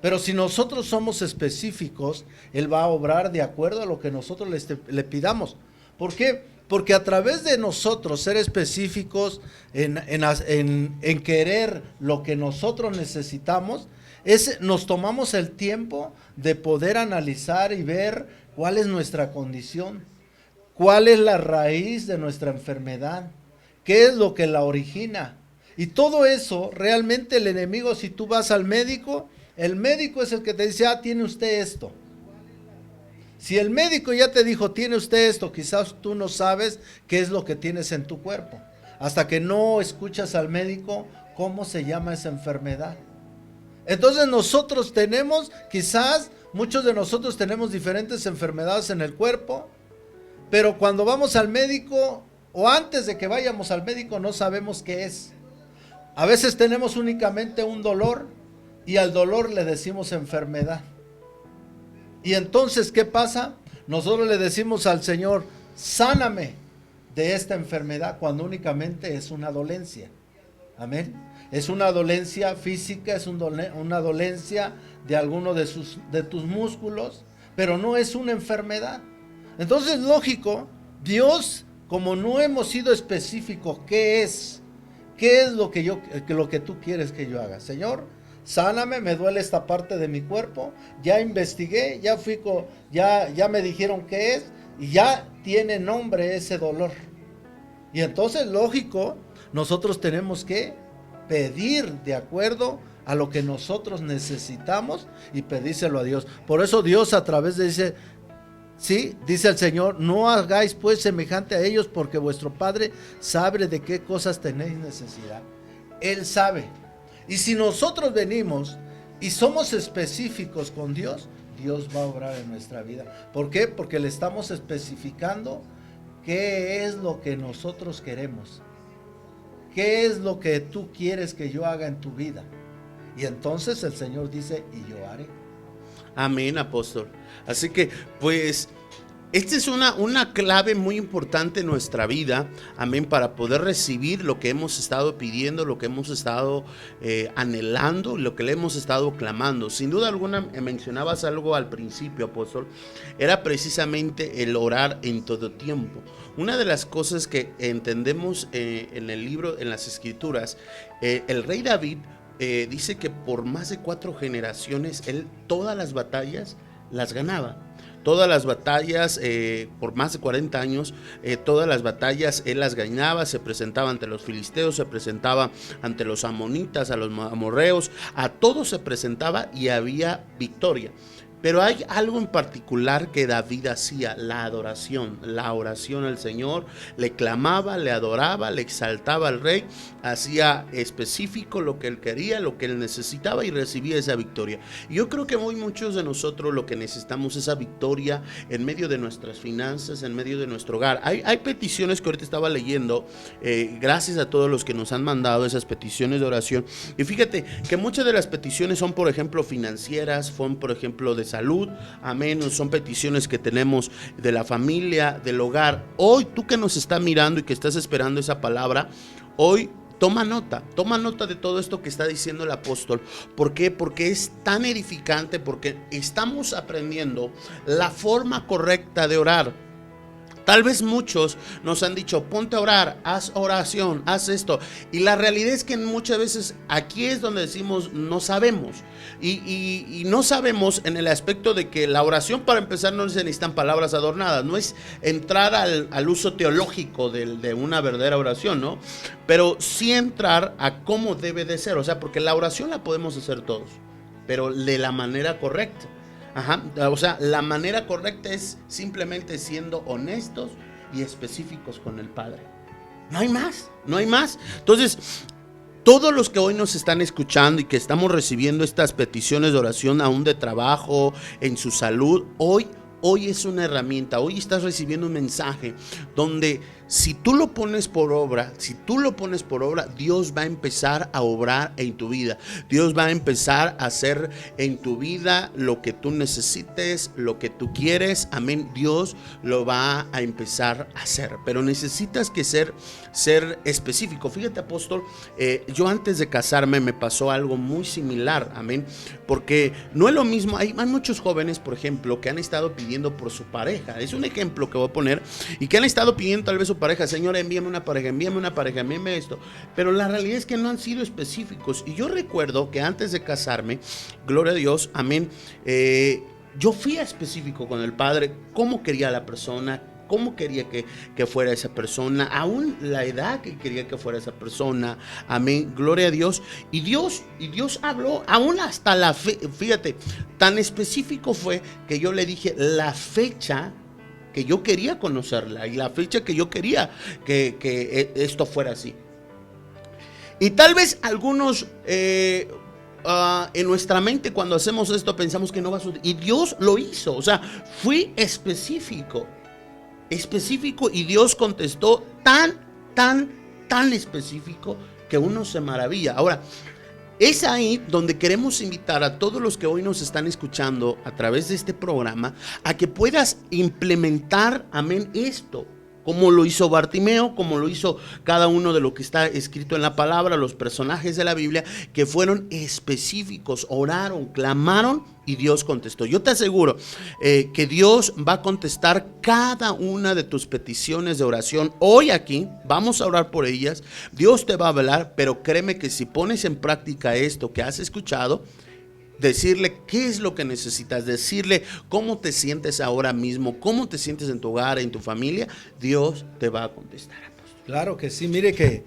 Speaker 2: Pero si nosotros somos específicos, Él va a obrar de acuerdo a lo que nosotros le pidamos. ¿Por qué? Porque a través de nosotros ser específicos en querer lo que nosotros necesitamos, nos tomamos el tiempo de poder analizar y ver cuál es nuestra condición, cuál es la raíz de nuestra enfermedad, qué es lo que la origina. Y todo eso, realmente el enemigo, si tú vas al médico, el médico es el que te dice, tiene usted esto. Si el médico ya te dijo, tiene usted esto, quizás tú no sabes qué es lo que tienes en tu cuerpo. Hasta que no escuchas al médico cómo se llama esa enfermedad. Entonces nosotros tenemos, quizás muchos de nosotros tenemos diferentes enfermedades en el cuerpo, pero cuando vamos al médico o antes de que vayamos al médico no sabemos qué es. A veces tenemos únicamente un dolor y al dolor le decimos enfermedad. Y entonces, ¿qué pasa? Nosotros le decimos al Señor, sáname de esta enfermedad, cuando únicamente es una dolencia. Amén. Es una dolencia física, es una dolencia de alguno de tus músculos, pero no es una enfermedad. Entonces, lógico, Dios, como no hemos sido específicos, ¿qué es lo que tú quieres que yo haga? Señor, sáname, me duele esta parte de mi cuerpo, ya investigué, ya me dijeron qué es, y ya tiene nombre ese dolor. Y entonces, lógico, nosotros tenemos que pedir de acuerdo a lo que nosotros necesitamos y pedírselo a Dios. Por eso Dios a través de dice el Señor, no hagáis pues semejante a ellos, porque vuestro Padre sabe de qué cosas tenéis necesidad. Él sabe. Y si nosotros venimos y somos específicos con Dios, Dios va a obrar en nuestra vida. ¿Por qué? Porque le estamos especificando qué es lo que nosotros queremos. ¿Qué es lo que tú quieres que yo haga en tu vida? Y entonces el Señor dice, y yo haré.
Speaker 1: Amén, apóstol. Así que, pues, esta es una clave muy importante en nuestra vida, amén, para poder recibir lo que hemos estado pidiendo, lo que hemos estado anhelando, lo que le hemos estado clamando. Sin duda alguna, mencionabas algo al principio, apóstol, era precisamente el orar en todo tiempo. Una de las cosas que entendemos en el libro, en las Escrituras, el rey David dice que por más de 4 generaciones, él todas las batallas las ganaba. Todas las batallas, por más de 40 años, todas las batallas él las ganaba, se presentaba ante los filisteos, se presentaba ante los amonitas, a los amorreos, a todos se presentaba y había victoria. Pero hay algo en particular que David hacía, la adoración, la oración al Señor, le clamaba, le adoraba, le exaltaba al rey, hacía específico lo que él quería, lo que él necesitaba y recibía esa victoria. Y yo creo que hoy muchos de nosotros lo que necesitamos es esa victoria en medio de nuestras finanzas, en medio de nuestro hogar. Hay peticiones que ahorita estaba leyendo, gracias a todos los que nos han mandado esas peticiones de oración. Y fíjate que muchas de las peticiones son, por ejemplo, financieras, son, por ejemplo, de salud, amén, son peticiones que tenemos de la familia, del hogar. Hoy tú que nos estás mirando y que estás esperando esa palabra, hoy toma nota de todo esto que está diciendo el apóstol. ¿Por qué? Porque es tan edificante, porque estamos aprendiendo la forma correcta de orar. Tal vez muchos nos han dicho, ponte a orar, haz oración, haz esto. Y la realidad es que muchas veces aquí es donde decimos no sabemos. Y no sabemos en el aspecto de que la oración, para empezar, no se necesitan palabras adornadas. No es entrar al uso teológico de una verdadera oración, ¿no? Pero sí entrar a cómo debe de ser. O sea, porque la oración la podemos hacer todos, pero de la manera correcta. O sea, la manera correcta es simplemente siendo honestos y específicos con el Padre. No hay más. Entonces, todos los que hoy nos están escuchando y que estamos recibiendo estas peticiones de oración, aún de trabajo, en su salud, hoy es una herramienta. Hoy estás recibiendo un mensaje donde si tú lo pones por obra, Dios va a empezar a obrar en tu vida. Dios va a empezar a hacer en tu vida lo que tú necesites, lo que tú quieres. Amén. Dios lo va a empezar a hacer. Pero necesitas que ser específico. Fíjate, apóstol, yo antes de casarme me pasó algo muy similar. Amén. Porque no es lo mismo. Hay muchos jóvenes, por ejemplo, que han estado pidiendo por su pareja. Es un ejemplo que voy a poner. Y que han estado pidiendo tal vez su pareja: Señor, envíame una pareja, envíame esto. Pero la realidad es que no han sido específicos. Y yo recuerdo que antes de casarme, gloria a Dios, amén, yo fui específico con el Padre, cómo quería la persona, cómo quería que fuera esa persona, aún la edad que quería que fuera esa persona. Amén, gloria a Dios. Y Dios habló, aún hasta la fe. Fíjate, tan específico fue que yo le dije la fecha que yo quería conocerla y la fecha que yo quería que esto fuera así. Y tal vez algunos en nuestra mente, cuando hacemos esto, pensamos que no va a suceder. Y Dios lo hizo. O sea, fui específico, y Dios contestó tan específico que uno se maravilla. Ahora, es ahí donde queremos invitar a todos los que hoy nos están escuchando a través de este programa a que puedas implementar, amén, esto, como lo hizo Bartimeo, como lo hizo cada uno de lo que está escrito en la palabra, los personajes de la Biblia, que fueron específicos, oraron, clamaron y Dios contestó. Yo te aseguro que Dios va a contestar cada una de tus peticiones de oración. Hoy aquí vamos a orar por ellas. Dios te va a hablar, pero créeme que si pones en práctica esto que has escuchado, decirle qué es lo que necesitas, decirle cómo te sientes ahora mismo, cómo te sientes en tu hogar, en tu familia, Dios te va a contestar.
Speaker 2: Claro que sí, mire que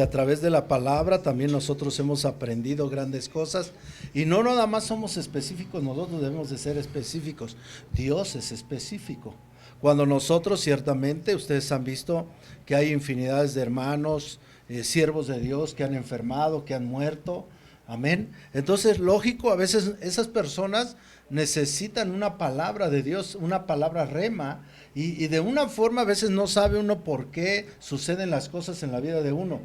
Speaker 2: a través de la palabra también nosotros hemos aprendido grandes cosas y no nada más somos específicos, nosotros debemos de ser específicos. Dios es específico. Cuando nosotros, ciertamente, ustedes han visto que hay infinidades de hermanos, siervos de Dios que han enfermado, que han muerto. Amén. Entonces, lógico, a veces esas personas necesitan una palabra de Dios, una palabra rema, y de una forma a veces no sabe uno por qué suceden las cosas en la vida de uno.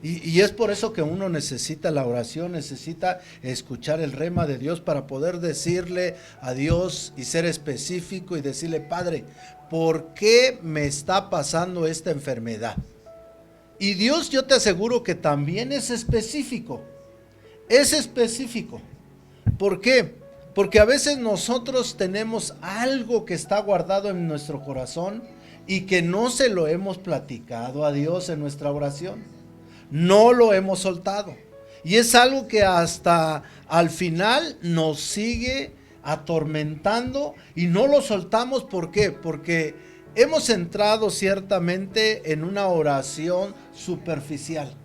Speaker 2: Y es por eso que uno necesita la oración, necesita escuchar el rema de Dios para poder decirle a Dios y ser específico y decirle: Padre, ¿por qué me está pasando esta enfermedad? Y Dios, yo te aseguro que también es específico. Es específico. ¿Por qué? Porque a veces nosotros tenemos algo que está guardado en nuestro corazón y que no se lo hemos platicado a Dios en nuestra oración. No lo hemos soltado. Y es algo que hasta al final nos sigue atormentando y no lo soltamos. ¿Por qué? Porque hemos entrado ciertamente en una oración superficial.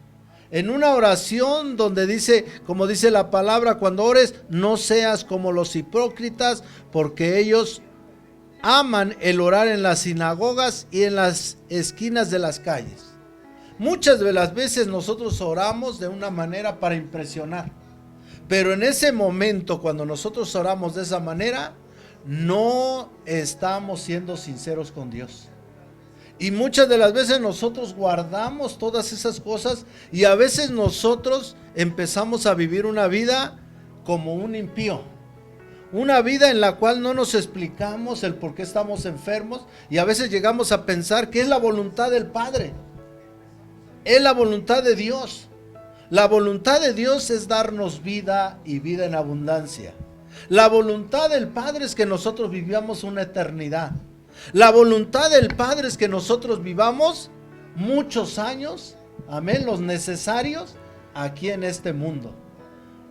Speaker 2: En una oración donde dice, como dice la palabra, cuando ores, no seas como los hipócritas, porque ellos aman el orar en las sinagogas y en las esquinas de las calles. Muchas de las veces nosotros oramos de una manera para impresionar, pero en ese momento, cuando nosotros oramos de esa manera, no estamos siendo sinceros con Dios. Y muchas de las veces nosotros guardamos todas esas cosas y a veces nosotros empezamos a vivir una vida como un impío. Una vida en la cual no nos explicamos el por qué estamos enfermos y a veces llegamos a pensar que es la voluntad del Padre. Es la voluntad de Dios. La voluntad de Dios es darnos vida y vida en abundancia. La voluntad del Padre es que nosotros vivamos una eternidad. La voluntad del Padre es que nosotros vivamos muchos años, amén, los necesarios aquí en este mundo.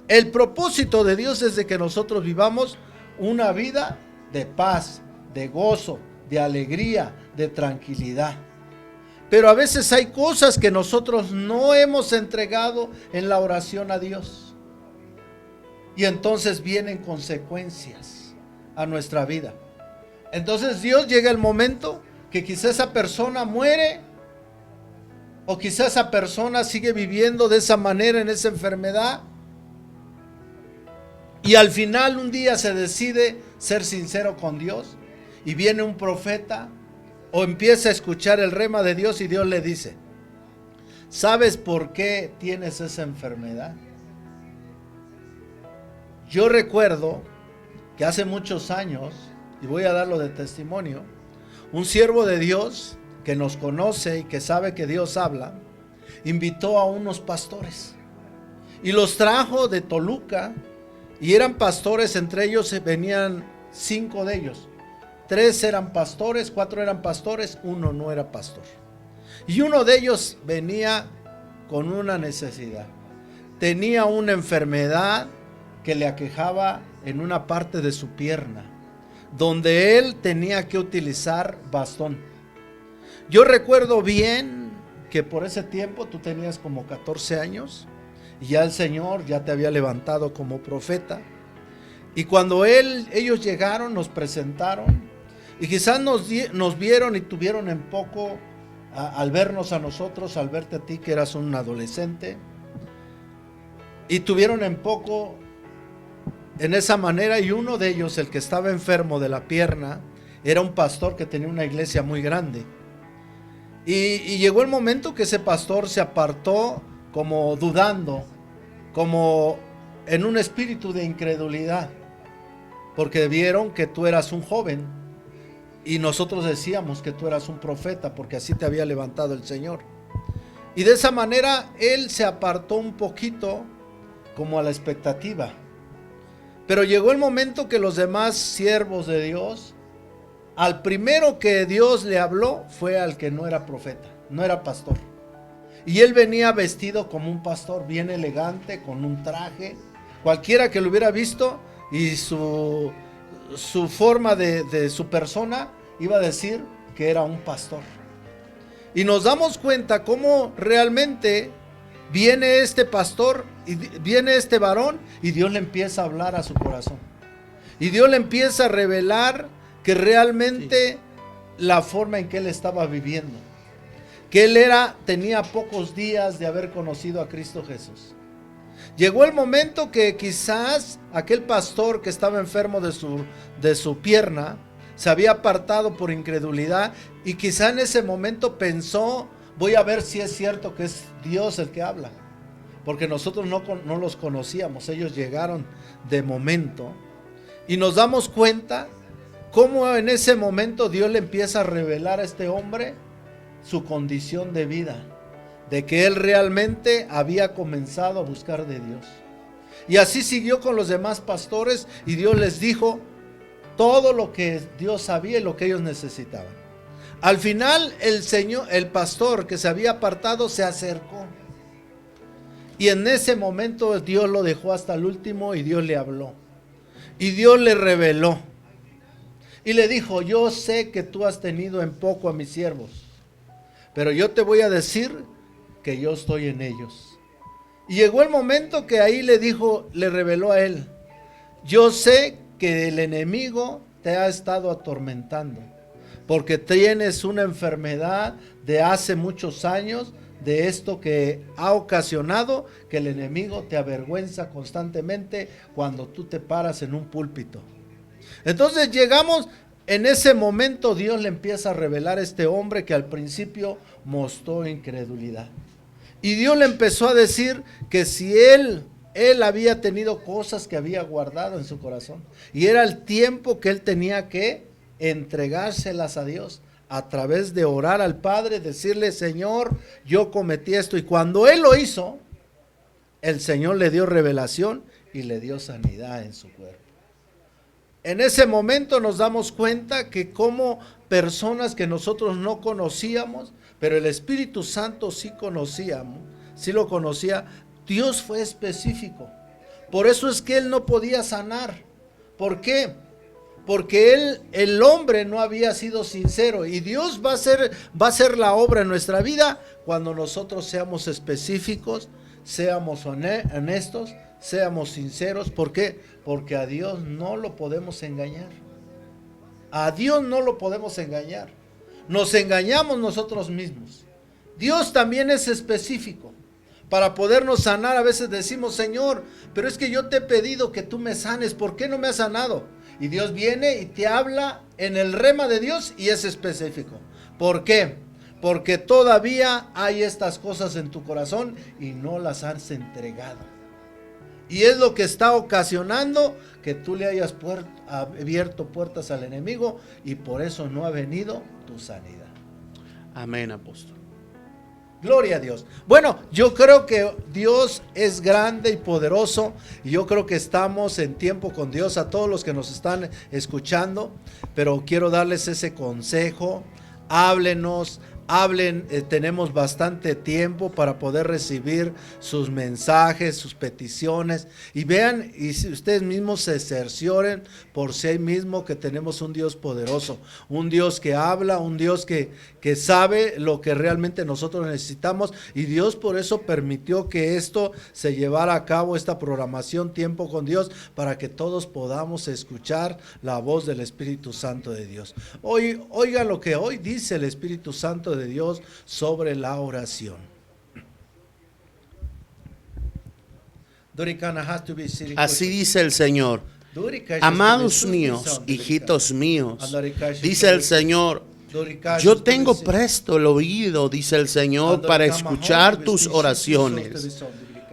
Speaker 2: El propósito de Dios es de que nosotros vivamos una vida de paz, de gozo, de alegría, de tranquilidad. Pero a veces hay cosas que nosotros no hemos entregado en la oración a Dios. Y entonces vienen consecuencias a nuestra vida. Entonces Dios llega el momento que quizá esa persona muere o quizá esa persona sigue viviendo de esa manera en esa enfermedad y al final un día se decide ser sincero con Dios y viene un profeta o empieza a escuchar el rema de Dios y Dios le dice: ¿sabes por qué tienes esa enfermedad? Yo recuerdo que hace muchos años, y voy a darlo de testimonio, un siervo de Dios que nos conoce y que sabe que Dios habla, invitó a unos pastores y los trajo de Toluca, y eran pastores. Entre ellos venían 5 de ellos. 3 eran pastores, 4 eran pastores, 1 no era pastor. Y uno de ellos venía con una necesidad. Tenía una enfermedad que le aquejaba en una parte de su pierna, donde él tenía que utilizar bastón. Yo recuerdo bien que por ese tiempo tú tenías como 14 años y ya el Señor ya te había levantado como profeta. Y cuando ellos llegaron, nos presentaron, y quizás nos vieron y tuvieron en poco al vernos a nosotros, al verte a ti que eras un adolescente, y tuvieron en poco en esa manera. Y uno de ellos, el que estaba enfermo de la pierna, era un pastor que tenía una iglesia muy grande. Y llegó el momento que ese pastor se apartó como dudando, como en un espíritu de incredulidad, porque vieron que tú eras un joven y nosotros decíamos que tú eras un profeta, porque así te había levantado el Señor. Y de esa manera él se apartó un poquito como a la expectativa. Pero llegó el momento que los demás siervos de Dios, al primero que Dios le habló fue al que no era profeta, no era pastor. Y él venía vestido como un pastor, bien elegante, con un traje. Cualquiera que lo hubiera visto y su forma de su persona iba a decir que era un pastor. Y nos damos cuenta cómo realmente viene este pastor y viene este varón, y Dios le empieza a hablar a su corazón. Y Dios le empieza a revelar que realmente la forma en que él estaba viviendo, que él tenía pocos días de haber conocido a Cristo Jesús. Llegó el momento que quizás aquel pastor que estaba enfermo de su pierna se había apartado por incredulidad, y quizá en ese momento pensó: voy a ver si es cierto que es Dios el que habla, porque nosotros no los conocíamos, ellos llegaron de momento. Y nos damos cuenta cómo en ese momento Dios le empieza a revelar a este hombre su condición de vida, de que él realmente había comenzado a buscar de Dios. Y así siguió con los demás pastores, y Dios les dijo todo lo que Dios sabía y lo que ellos necesitaban. Al final el pastor que se había apartado se acercó, y en ese momento Dios lo dejó hasta el último, y Dios le habló, y Dios le reveló, y le dijo: yo sé que tú has tenido en poco a mis siervos, pero yo te voy a decir que yo estoy en ellos. Y llegó el momento que ahí le reveló a él: yo sé que el enemigo te ha estado atormentando, porque tienes una enfermedad de hace muchos años, de esto que ha ocasionado que el enemigo te avergüenza constantemente cuando tú te paras en un púlpito. Entonces llegamos, en ese momento Dios le empieza a revelar a este hombre que al principio mostró incredulidad. Y Dios le empezó a decir que si él había tenido cosas que había guardado en su corazón, y era el tiempo que él tenía que entregárselas a Dios a través de orar al Padre, decirle: Señor, yo cometí esto. Y cuando él lo hizo, el Señor le dio revelación y le dio sanidad en su cuerpo. En ese momento nos damos cuenta que como personas que nosotros no conocíamos, pero el Espíritu Santo sí conocíamos, sí lo conocía, Dios fue específico. Por eso es que él no podía sanar. ¿Por qué? Porque el hombre no había sido sincero, y Dios va a hacer la obra en nuestra vida cuando nosotros seamos específicos, seamos honestos, seamos sinceros. ¿Por qué? Porque a Dios no lo podemos engañar. A Dios no lo podemos engañar. Nos engañamos nosotros mismos. Dios también es específico. Para podernos sanar, a veces decimos: Señor, pero es que yo te he pedido que tú me sanes, ¿por qué no me has sanado? Y Dios viene y te habla en el rema de Dios y es específico. ¿Por qué? Porque todavía hay estas cosas en tu corazón y no las has entregado. Y es lo que está ocasionando que tú le hayas abierto puertas al enemigo y por eso no ha venido tu sanidad.
Speaker 1: Amén, apóstol.
Speaker 2: Gloria a Dios. Bueno, yo creo que Dios es grande y poderoso y yo creo que estamos en tiempo con Dios a todos los que nos están escuchando, pero quiero darles ese consejo. Háblenos, hablen, tenemos bastante tiempo para poder recibir sus mensajes, sus peticiones y vean y si ustedes mismos se cercioren por sí mismos que tenemos un Dios poderoso, un Dios que habla, un Dios que sabe lo que realmente nosotros necesitamos y Dios por eso permitió que esto se llevara a cabo, esta programación Tiempo con Dios, para que todos podamos escuchar la voz del Espíritu Santo de Dios. Oiga lo que hoy dice el Espíritu Santo de Dios sobre la oración.
Speaker 1: Así dice el Señor. Amados míos, hijitos míos, dice el Señor, yo tengo presto el oído, dice el Señor, para escuchar tus oraciones.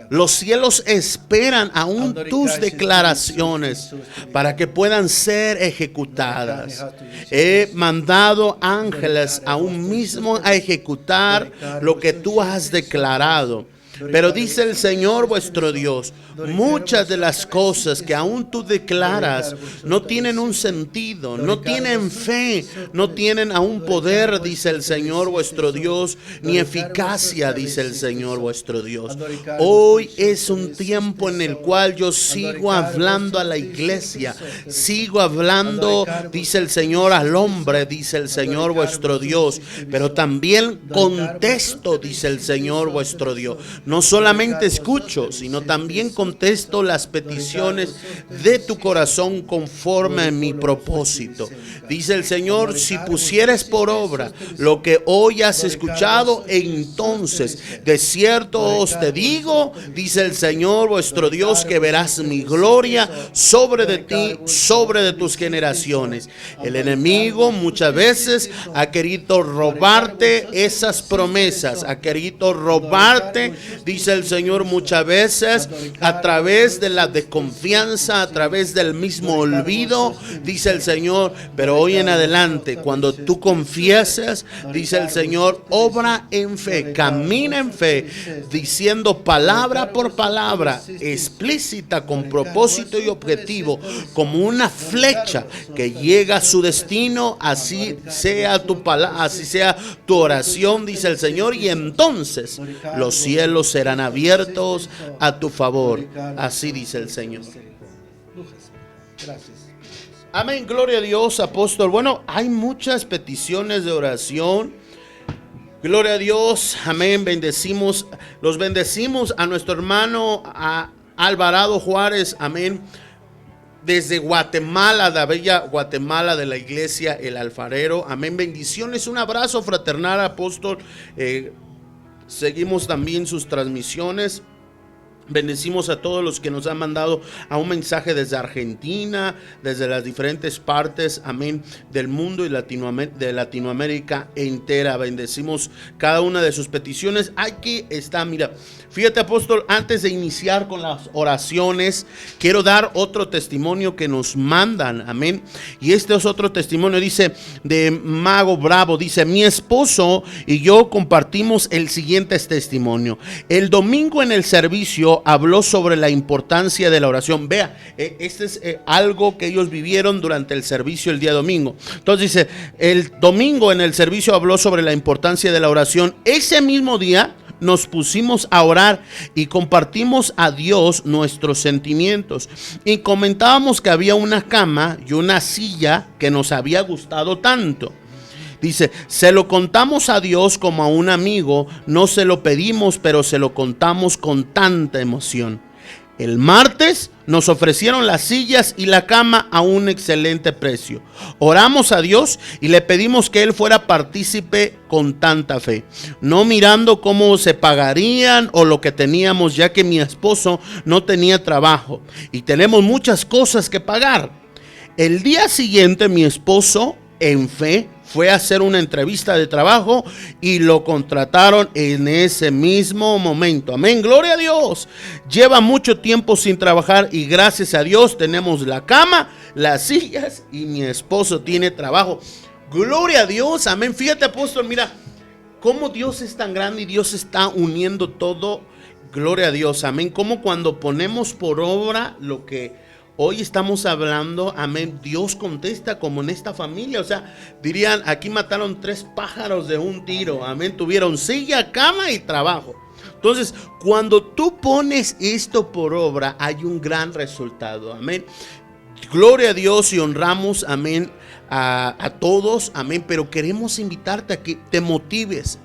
Speaker 1: Los cielos esperan aún tus declaraciones para que puedan ser ejecutadas. He mandado ángeles aún mismo a ejecutar lo que tú has declarado. Pero dice el Señor vuestro Dios, muchas de las cosas que aún tú declaras no tienen un sentido, no tienen fe, no tienen aún poder, dice el Señor vuestro Dios, ni eficacia, dice el Señor vuestro Dios. Hoy es un tiempo en el cual yo sigo hablando a la iglesia, sigo hablando, dice el Señor, al hombre, dice el Señor vuestro Dios, pero también contesto, dice el Señor vuestro Dios. No solamente escucho, sino también contesto las peticiones de tu corazón conforme a mi propósito. Dice el Señor, si pusieres por obra lo que hoy has escuchado, entonces de cierto os te digo, dice el Señor vuestro Dios, que verás mi gloria sobre de ti, sobre de tus generaciones. El enemigo muchas veces ha querido robarte esas promesas, ha querido robarte, dice el Señor, muchas veces a través de la desconfianza, a través del mismo olvido, dice el Señor, pero hoy en adelante, cuando tú confieses, dice el Señor, obra en fe, camina en fe, diciendo palabra por palabra, explícita, con propósito y objetivo, como una flecha que llega a su destino, así sea tu palabra, así sea tu oración, dice el Señor, y entonces los cielos serán abiertos a tu favor, así dice el Señor. Amén, gloria a Dios, apóstol. Bueno, hay muchas peticiones de oración. Gloria a Dios, amén. Los bendecimos a nuestro hermano a Alvarado Juárez, amén. Desde Guatemala, de bella Guatemala, de la iglesia El Alfarero, amén. Bendiciones, un abrazo fraternal, apóstol. Seguimos también sus transmisiones. Bendecimos a todos los que nos han mandado a un mensaje desde Argentina, desde las diferentes partes, amén, del mundo y de Latinoamérica entera. Bendecimos cada una de sus peticiones. Aquí está, mira, fíjate, apóstol, antes de iniciar con las oraciones, quiero dar otro testimonio que nos mandan, amén. Y este es otro testimonio, dice, de Mago Bravo, dice, mi esposo y yo compartimos el siguiente testimonio. El domingo en el servicio habló sobre la importancia de la oración. Vea, este es algo que ellos vivieron durante el servicio el día domingo. Entonces dice, el domingo en el servicio habló sobre la importancia de la oración. Ese mismo día nos pusimos a orar y compartimos a Dios nuestros sentimientos y comentábamos que había una cama y una silla que nos había gustado tanto. Dice, se lo contamos a Dios como a un amigo, no se lo pedimos, pero se lo contamos con tanta emoción. El martes nos ofrecieron las sillas y la cama a un excelente precio. Oramos a Dios y le pedimos que Él fuera partícipe con tanta fe, no mirando cómo se pagarían o lo que teníamos, ya que mi esposo no tenía trabajo y tenemos muchas cosas que pagar. El día siguiente mi esposo, en fe, fue a hacer una entrevista de trabajo y lo contrataron en ese mismo momento. Amén, gloria a Dios. Lleva mucho tiempo sin trabajar y gracias a Dios tenemos la cama, las sillas y mi esposo tiene trabajo. Gloria a Dios, amén. Fíjate, apóstol, mira cómo Dios es tan grande y Dios está uniendo todo. Gloria a Dios, amén. Como cuando ponemos por obra lo que hoy estamos hablando, amén, Dios contesta como en esta familia. O sea, dirían, aquí mataron 3 pájaros de un tiro, amén. Tuvieron silla, cama y trabajo. Entonces, cuando tú pones esto por obra, hay un gran resultado, amén. Gloria a Dios y honramos, amén, a todos, amén. Pero queremos invitarte a que te motives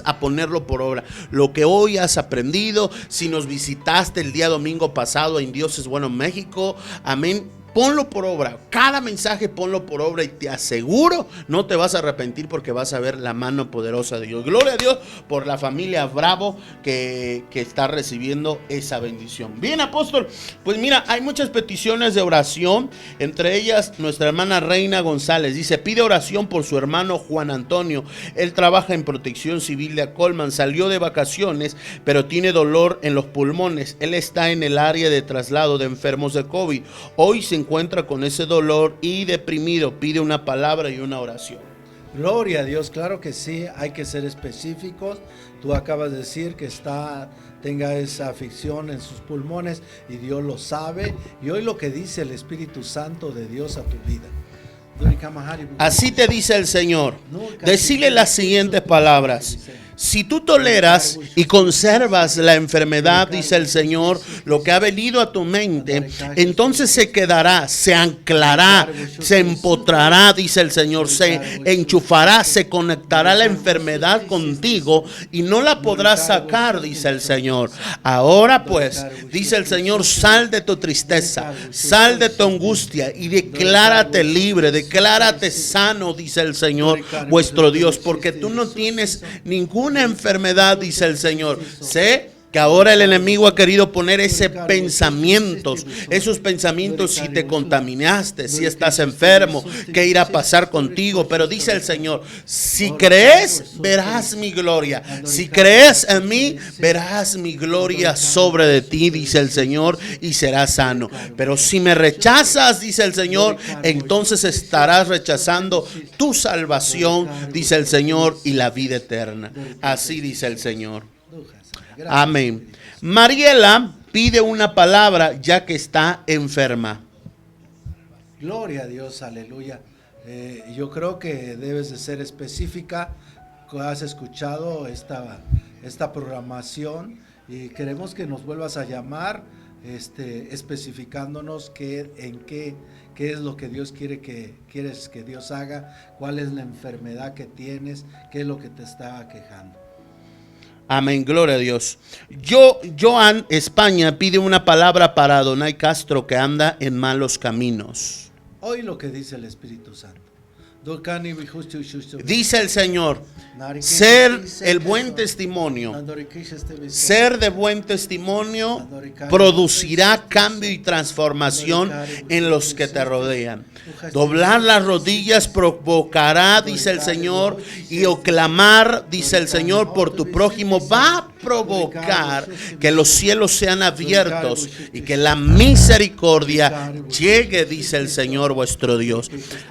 Speaker 1: a ponerlo por obra. Lo que hoy has aprendido, si nos visitaste el día domingo pasado en Dios es Bueno México, amén, ponlo por obra. Cada mensaje ponlo por obra y te aseguro no te vas a arrepentir porque vas a ver la mano poderosa de Dios. Gloria a Dios por la familia Bravo que está recibiendo esa bendición. Bien, apóstol, pues mira, hay muchas peticiones de oración, entre ellas nuestra hermana Reina González dice, pide oración por su hermano Juan Antonio. Él trabaja en Protección Civil de Acolman, salió de vacaciones, pero tiene dolor en los pulmones. Él está en el área de traslado de enfermos de COVID. Hoy se encuentra con ese dolor y deprimido, pide una palabra y una oración.
Speaker 2: Gloria a Dios, claro que sí, hay que ser específicos. Tú acabas de decir que tenga esa aflicción en sus pulmones y Dios lo sabe. Y hoy lo que dice el Espíritu Santo de Dios a tu vida.
Speaker 1: Así te dice el Señor. Decile las siguientes palabras. Si tú toleras y conservas la enfermedad, dice el Señor, lo que ha venido a tu mente, entonces se quedará, se anclará, se empotrará, dice el Señor, se enchufará, se conectará la enfermedad contigo y no la podrás sacar, dice el Señor. Ahora pues, dice el Señor, sal de tu tristeza, sal de tu angustia y declárate libre, declárate sano, dice el Señor, vuestro Dios, porque tú no tienes ninguna enfermedad, dice el Señor. Sé que ahora el enemigo ha querido poner esos pensamientos si te contaminaste, si estás enfermo, qué irá a pasar contigo, pero dice el Señor, si crees, verás mi gloria, si crees en mí, verás mi gloria sobre de ti, dice el Señor, y serás sano. Pero si me rechazas, dice el Señor, entonces estarás rechazando tu salvación, dice el Señor, y la vida eterna. Así dice el Señor. Amén. Mariela pide una palabra ya que está enferma.
Speaker 2: Gloria a Dios, aleluya. Yo creo que debes de ser específica. Has escuchado esta programación y queremos que nos vuelvas a llamar, especificándonos qué es lo que Dios quieres que Dios haga, cuál es la enfermedad que tienes, qué es lo que te está aquejando.
Speaker 1: Amén, gloria a Dios. Joan España pide una palabra para Adonai Castro que anda en malos caminos.
Speaker 2: Hoy lo que dice el Espíritu Santo.
Speaker 1: Dice el Señor, ser el buen testimonio, ser de buen testimonio producirá cambio y transformación en los que te rodean. Doblar las rodillas provocará, dice el Señor, y o clamar, dice el Señor, por tu prójimo va a provocar que los cielos sean abiertos y que la misericordia llegue, dice el Señor vuestro Dios.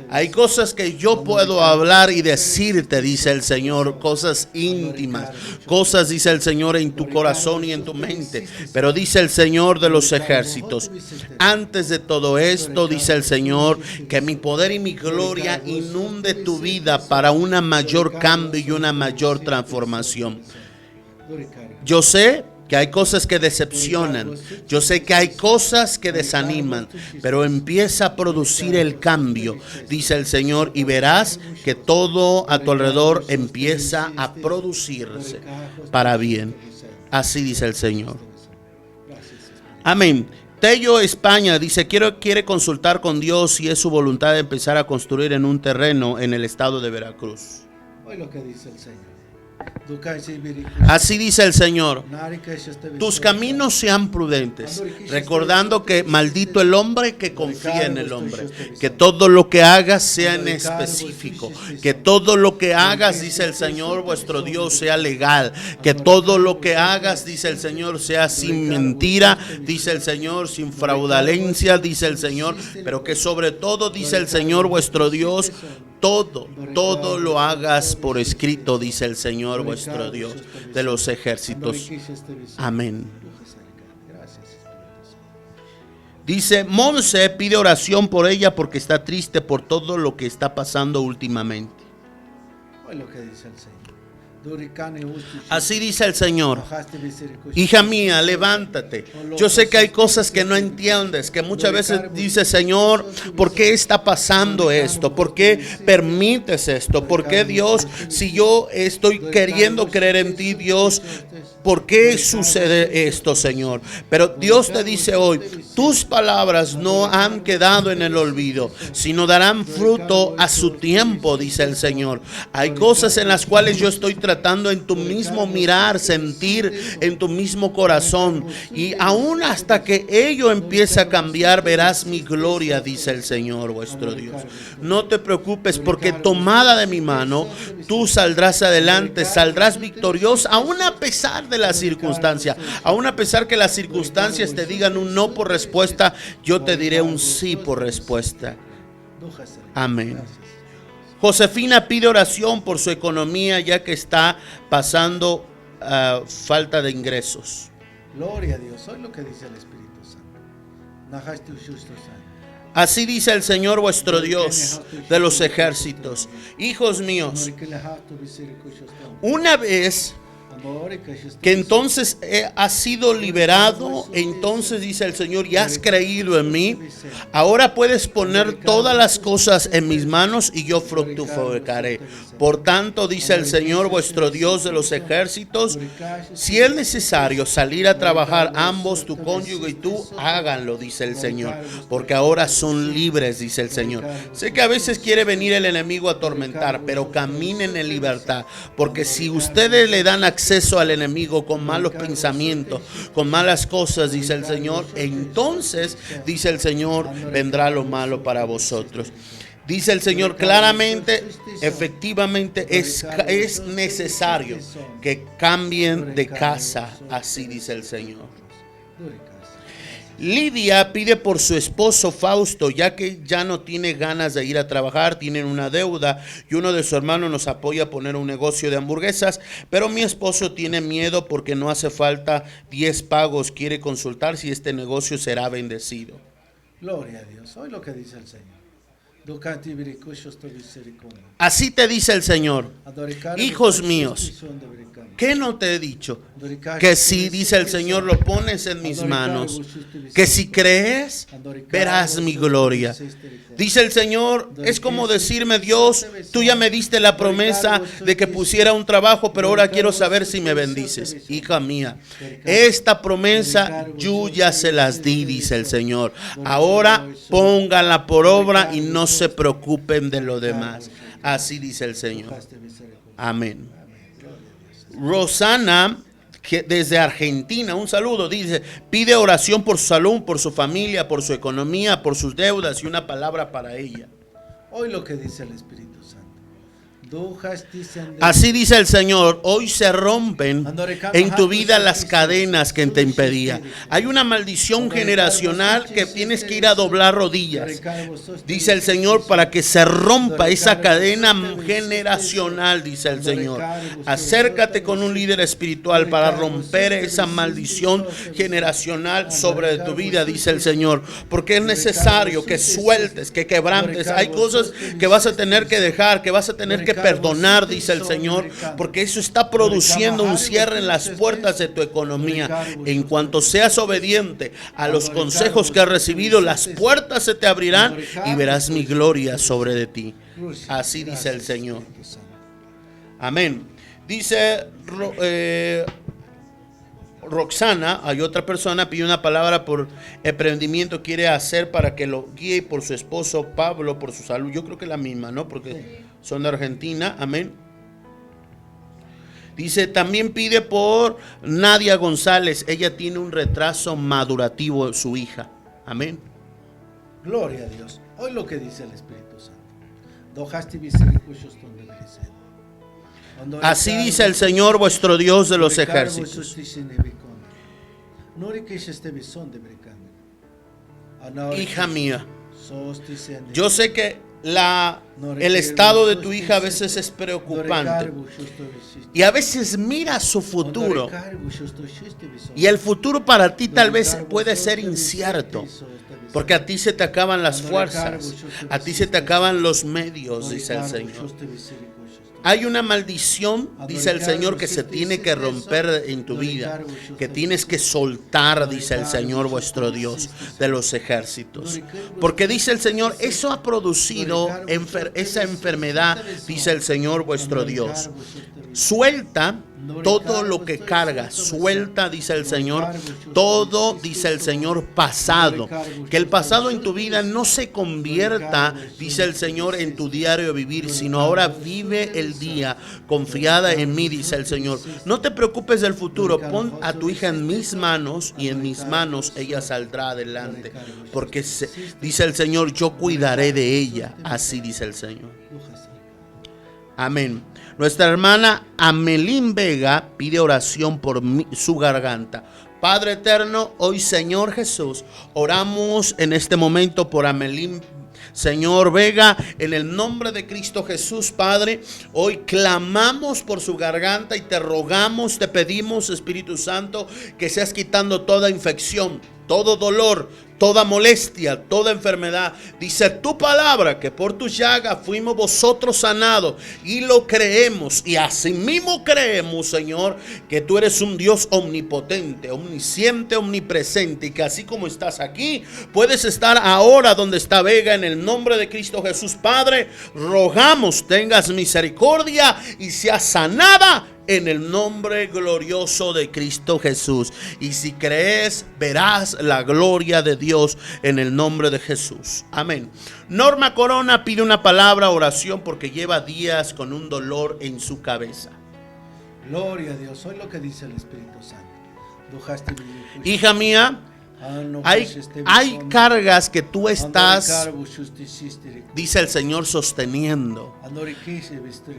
Speaker 1: Hay cosas que yo puedo hablar y decirte, dice el Señor, cosas íntimas, cosas, dice el Señor, en tu corazón y en tu mente, pero dice el Señor de los ejércitos, antes de todo esto, dice el Señor, que mi poder y mi gloria inunde tu vida para una mayor cambio y una mayor transformación. Yo sé que hay cosas que decepcionan, yo sé que hay cosas que desaniman, pero empieza a producir el cambio, dice el Señor, y verás que todo a tu alrededor empieza a producirse para bien. Así dice el Señor. Amén. Tello España dice, quiere consultar con Dios si es su voluntad de empezar a construir en un terreno en el estado de Veracruz.
Speaker 2: Hoy lo que dice el Señor.
Speaker 1: Así dice el Señor. Tus caminos sean prudentes, recordando que maldito el hombre que confía en el hombre. Que todo lo que hagas sea en específico. Que todo lo que hagas, dice el Señor, vuestro Dios, sea legal. Que todo lo que hagas, dice el Señor, sea sin mentira, dice el Señor, sin fraudalencia, dice el Señor. Pero que sobre todo, dice el Señor, vuestro Dios, todo lo hagas por escrito, dice el Señor vuestro Dios de los ejércitos. Amén. Dice, Monse pide oración por ella porque está triste por todo lo que está pasando últimamente. Así dice el Señor. Hija mía, levántate. Yo sé que hay cosas que no entiendes, que muchas veces dices, Señor, ¿por qué está pasando esto? ¿Por qué permites esto? ¿Por qué, Dios, si yo estoy queriendo creer en ti, Dios, ¿por qué sucede esto, Señor? Pero Dios te dice hoy, tus palabras no han quedado en el olvido, sino darán fruto a su tiempo, dice el Señor. Hay cosas en las cuales yo estoy tratando en tu mismo mirar, sentir, en tu mismo corazón. Y aún hasta que ello empiece a cambiar, verás mi gloria, dice el Señor vuestro Dios. No te preocupes, porque tomada de mi mano, tú saldrás adelante, saldrás victorioso, aún a pesar de la circunstancia, aún a pesar que las circunstancias te digan un no por respuesta, yo te diré un sí por respuesta. Amén. Josefina pide oración por su economía, ya que está pasando falta de ingresos.
Speaker 2: Gloria a Dios. Hoy lo que dice el Espíritu Santo.
Speaker 1: Así dice el Señor vuestro Dios de los ejércitos. Hijos míos, una vez que entonces has sido liberado, entonces dice el Señor, y has creído en mí, ahora puedes poner todas las cosas en mis manos y yo fructificaré. Por tanto, dice el Señor vuestro Dios de los ejércitos, si es necesario salir a trabajar ambos, tu cónyuge y tú, háganlo, dice el Señor, porque ahora son libres, dice el Señor. Sé que a veces quiere venir el enemigo a atormentar, pero caminen en libertad, porque si ustedes le dan acceso al enemigo con malos pensamientos, con malas cosas, dice el Señor, entonces, dice el Señor, vendrá lo malo para vosotros. Dice el Señor claramente, efectivamente es necesario que cambien de casa, así dice el Señor. Lidia pide por su esposo Fausto, ya que ya no tiene ganas de ir a trabajar, tienen una deuda y uno de sus hermanos nos apoya a poner un negocio de hamburguesas, pero mi esposo tiene miedo porque no hace falta 10 pagos, quiere consultar si este negocio será bendecido.
Speaker 2: Gloria a Dios. Hoy lo que dice el Señor.
Speaker 1: Así te dice el Señor, hijos míos, ¿qué no te he dicho? Que si, dice el Señor, lo pones en mis manos, que si crees, verás mi gloria. Dice el Señor, es como decirme, Dios, tú ya me diste la promesa de que pusiera un trabajo, pero ahora quiero saber si me bendices. Hija mía, esta promesa yo ya se las di, dice el Señor. Ahora pónganla por obra y no se preocupen de lo demás. Así dice el Señor. Amén. Rosana, que desde Argentina, un saludo, dice, pide oración por su salud, por su familia, por su economía, por sus deudas y una palabra para ella.
Speaker 2: Hoy lo que dice el Espíritu Santo.
Speaker 1: Así dice el Señor, hoy se rompen en tu vida las cadenas que te impedían. Hay una maldición generacional que tienes que ir a doblar rodillas, dice el Señor, para que se rompa esa cadena generacional, dice el Señor. Acércate con un líder espiritual para romper esa maldición generacional sobre tu vida, dice el Señor, porque es necesario que sueltes, que quebrantes. Hay cosas que vas a tener que dejar, que vas a tener que perdonar, dice el Señor, porque eso está produciendo un cierre en las puertas de tu economía. En cuanto seas obediente a los consejos que has recibido, las puertas se te abrirán y verás mi gloria sobre de ti. Así dice el Señor. Amén. Dice Roxana, hay otra persona, pide una palabra por emprendimiento, quiere hacer para que lo guíe, por su esposo Pablo, por su salud. Yo creo que es la misma, ¿no? Porque son de Argentina. Amén. Dice, también pide por Nadia González. Ella tiene un retraso madurativo, su hija. Amén.
Speaker 2: Gloria a Dios. Hoy lo que dice el Espíritu Santo.
Speaker 1: Así dice el Señor vuestro Dios de los ejércitos. Hija mía, yo sé que el estado de tu hija a veces es preocupante y a veces mira su futuro y el futuro para ti tal vez puede ser incierto porque a ti se te acaban las fuerzas, a ti se te acaban los medios, dice el Señor. Hay una maldición, dice el Señor, que se tiene que romper en tu vida, que tienes que soltar, dice el Señor vuestro Dios de los ejércitos. Porque dice el Señor, eso ha producido esa enfermedad, dice el Señor vuestro Dios. Suelta todo lo que carga, suelta, dice el Señor, todo, dice el Señor, pasado. Que el pasado en tu vida no se convierta, dice el Señor, en tu diario vivir, sino ahora vive el día confiada en mí, dice el Señor. No te preocupes del futuro, pon a tu hija en mis manos y en mis manos ella saldrá adelante. Porque dice el Señor, yo cuidaré de ella, así dice el Señor. Amén. Nuestra hermana Amelín Vega pide oración por su garganta. Padre eterno, hoy Señor Jesús, oramos en este momento por Amelín Señor Vega, en el nombre de Cristo Jesús, Padre, hoy clamamos por su garganta y te rogamos, te pedimos, Espíritu Santo, que seas quitando toda infección, todo dolor, toda molestia, toda enfermedad. Dice tu palabra que por tu llaga fuimos vosotros sanados y lo creemos. Y así mismo creemos, Señor, que tú eres un Dios omnipotente, omnisciente, omnipresente y que así como estás aquí, puedes estar ahora donde está Vega en el nombre de Cristo Jesús. Padre, rogamos tengas misericordia y seas sanada en el nombre glorioso de Cristo Jesús. Y si crees, verás la gloria de Dios en el nombre de Jesús. Amén. Norma Corona pide una palabra, oración, porque lleva días con un dolor en su cabeza.
Speaker 2: Gloria a Dios. Hoy lo que dice el Espíritu Santo.
Speaker 1: Hija mía, hay cargas que tú estás, dice el Señor, sosteniendo.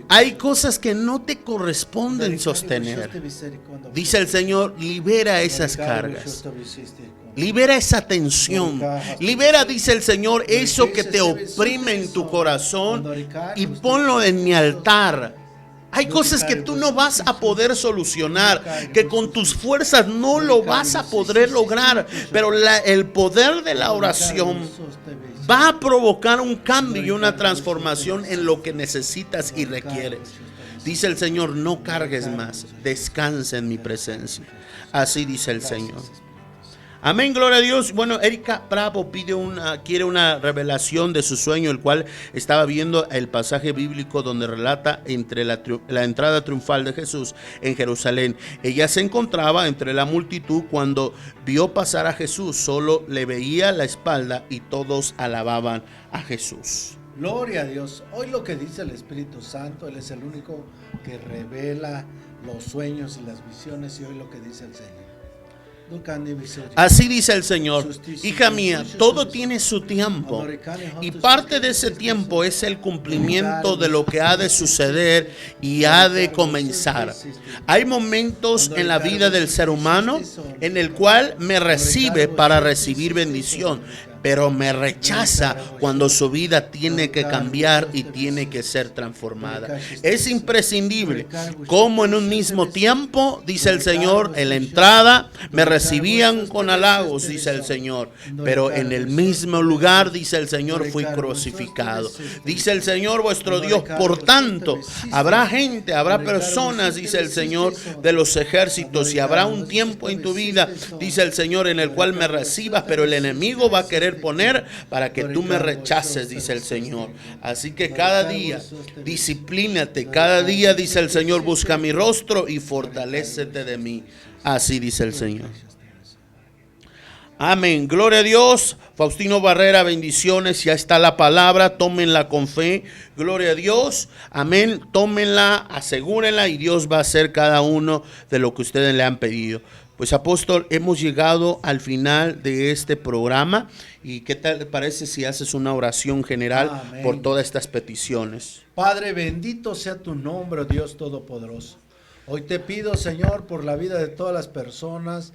Speaker 1: Hay cosas que no te corresponden sostener. Dice el Señor, libera esas cargas. Libera esa tensión. Libera, dice el Señor, eso que te oprime en tu corazón y ponlo en mi altar. Hay cosas que tú no vas a poder solucionar, que con tus fuerzas no lo vas a poder lograr, pero el poder de la oración va a provocar un cambio y una transformación en lo que necesitas y requieres. Dice el Señor, no cargues más, descansa en mi presencia. Así dice el Señor. Amén, gloria a Dios. Bueno, Erika Bravo quiere una revelación de su sueño, el cual estaba viendo el pasaje bíblico donde relata entre la entrada triunfal de Jesús en Jerusalén. Ella se encontraba entre la multitud cuando vio pasar a Jesús, solo le veía la espalda y todos alababan a Jesús.
Speaker 2: Gloria a Dios. Hoy lo que dice el Espíritu Santo, Él es el único que revela los sueños y las visiones, y hoy lo que dice el Señor.
Speaker 1: Así dice el Señor, hija mía, todo tiene su tiempo y parte de ese tiempo es el cumplimiento de lo que ha de suceder y ha de comenzar. Hay momentos en la vida del ser humano en el cual me recibe para recibir bendición, pero me rechaza cuando su vida tiene que cambiar y tiene que ser transformada. Es imprescindible como en un mismo tiempo, dice el Señor, en la entrada me recibían con halagos, dice el Señor, pero en el mismo lugar, dice el Señor, fui crucificado. Dice el Señor vuestro Dios, por tanto, habrá gente, habrá personas, dice el Señor de los ejércitos, y habrá un tiempo en tu vida, dice el Señor, en el cual me recibas, pero el enemigo va a querer poner para que tú me rechaces, dice el Señor. Así que cada día disciplínate, cada día, dice el Señor, busca mi rostro y fortalécete de mí. Así dice el Señor. Amén. Gloria a Dios. Faustino Barrera, bendiciones. Ya está la palabra. Tómenla con fe. Gloria a Dios. Amén. Tómenla, asegúrenla y Dios va a hacer cada uno de lo que ustedes le han pedido. Pues apóstol, hemos llegado al final de este programa. ¿Y qué tal te parece si haces una oración general
Speaker 2: Amén.
Speaker 1: por todas estas peticiones?
Speaker 2: Padre, bendito sea tu nombre, Dios Todopoderoso. Hoy te pido, Señor, por la vida de todas las personas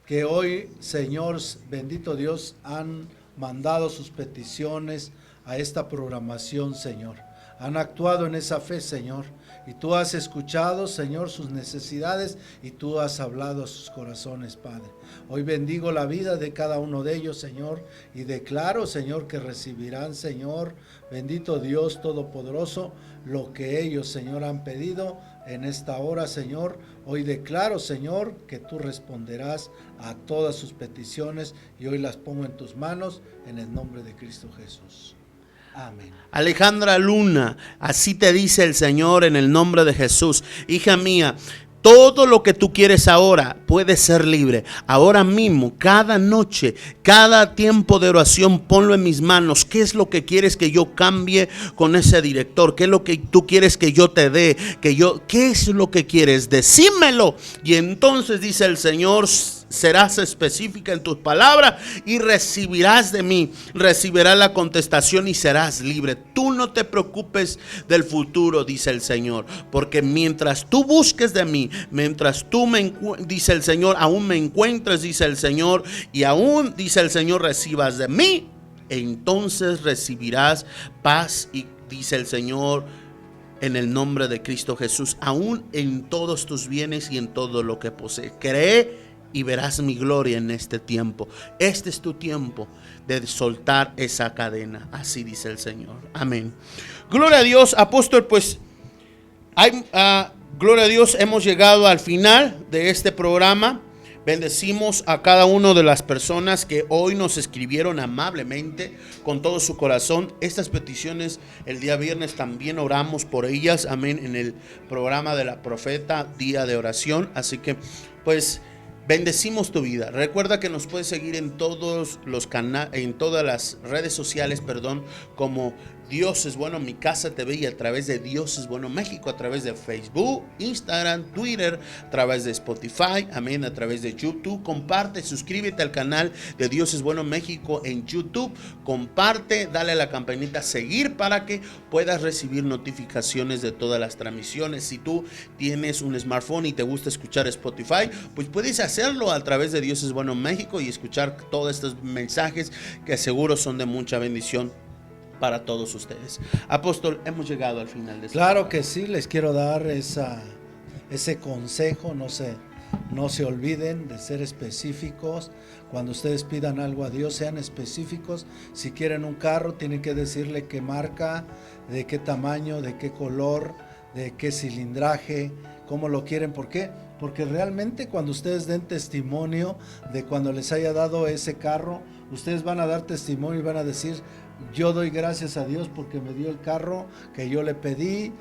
Speaker 2: que hoy, Señor, bendito Dios, han mandado sus peticiones a esta programación, Señor. Han actuado en esa fe, Señor, y tú has escuchado, Señor, sus necesidades y tú has hablado a sus corazones, Padre. Hoy bendigo la vida de cada uno de ellos, Señor, y declaro, Señor, que recibirán, Señor, bendito Dios Todopoderoso, lo que ellos, Señor, han pedido en esta hora, Señor. Hoy declaro, Señor, que tú responderás a todas sus peticiones y hoy las pongo en tus manos en el nombre de Cristo Jesús. Amén.
Speaker 1: Alejandra Luna, así te dice el Señor en el nombre de Jesús. Hija mía, todo lo que tú quieres ahora puede ser libre. Ahora mismo, cada noche, cada tiempo de oración, ponlo en mis manos. ¿Qué es lo que quieres que yo cambie con ese director? ¿Qué es lo que tú quieres que yo te dé? ¿Qué es lo que quieres? Decímelo. Y entonces dice el Señor, serás específica en tus palabras y recibirás de mí, recibirás la contestación y serás libre. Tú no te preocupes del futuro, dice el Señor, porque mientras tú busques de mí, mientras tú dice el Señor, aún me encuentres, dice el Señor, y aún, dice el Señor, recibas de mí, entonces recibirás paz y, dice el Señor, en el nombre de Cristo Jesús, aún en todos tus bienes y en todo lo que posees. Cree y verás mi gloria en este tiempo. Este es tu tiempo de soltar esa cadena. Así dice el Señor. Amén. Gloria a Dios, apóstol. Pues gloria a Dios, hemos llegado al final de este programa. Bendecimos a cada una de las personas que hoy nos escribieron amablemente con todo su corazón. Estas peticiones el día viernes también oramos por ellas. Amén. En el programa de la profeta, Día de Oración. Así que pues bendecimos tu vida. Recuerda que nos puedes seguir en todos los canales, en todas las redes sociales, como Dios es Bueno, Mi Casa TV, y a través de Dios es Bueno México, a través de Facebook, Instagram, Twitter, a través de Spotify, amén, a través de YouTube. Comparte, suscríbete al canal de Dios es Bueno México en YouTube. Comparte, dale a la campanita seguir para que puedas recibir notificaciones de todas las transmisiones. Si tú tienes un smartphone y te gusta escuchar Spotify, pues puedes hacerlo a través de Dios es Bueno México y escuchar todos estos mensajes que seguro son de mucha bendición para todos ustedes. Apóstol, hemos llegado al final de este
Speaker 2: Claro
Speaker 1: programa.
Speaker 2: que sí, les quiero dar ese consejo, no se olviden de ser específicos. Cuando ustedes pidan algo a Dios, sean específicos. Si quieren un carro, tienen que decirle qué marca, de qué tamaño, de qué color, de qué cilindraje, cómo lo quieren. ¿Por qué? Porque realmente cuando ustedes den testimonio de cuando les haya dado ese carro, ustedes van a dar testimonio y van a decir: yo doy gracias a Dios porque me dio el carro que yo le pedí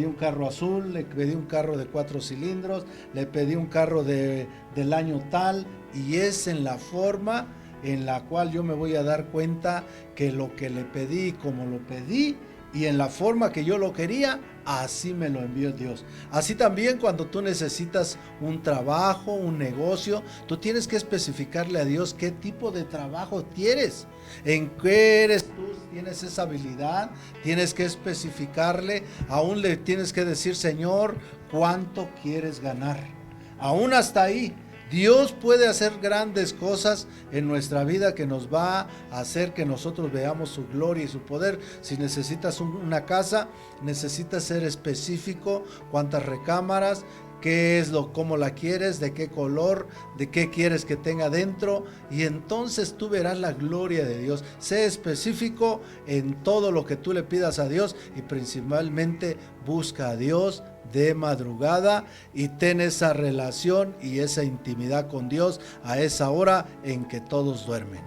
Speaker 2: un carro azul, le pedí un carro de 4 cilindros, le pedí un carro del año tal, y es en la forma en la cual yo me voy a dar cuenta que lo que le pedí, como lo pedí, y en la forma que yo lo quería, así me lo envió Dios. Así también cuando tú necesitas un trabajo, un negocio, tú tienes que especificarle a Dios qué tipo de trabajo quieres, en qué eres tú, tienes esa habilidad, tienes que especificarle, aún le tienes que decir: Señor, ¿cuánto quieres ganar? Aún hasta ahí. Dios puede hacer grandes cosas en nuestra vida que nos va a hacer que nosotros veamos su gloria y su poder. Si necesitas una casa, necesitas ser específico, cuántas recámaras, cómo la quieres, de qué color, de qué quieres que tenga dentro, y entonces tú verás la gloria de Dios. Sé específico en todo lo que tú le pidas a Dios, y principalmente busca a Dios de madrugada y ten esa relación y esa intimidad con Dios a esa hora en que todos duermen.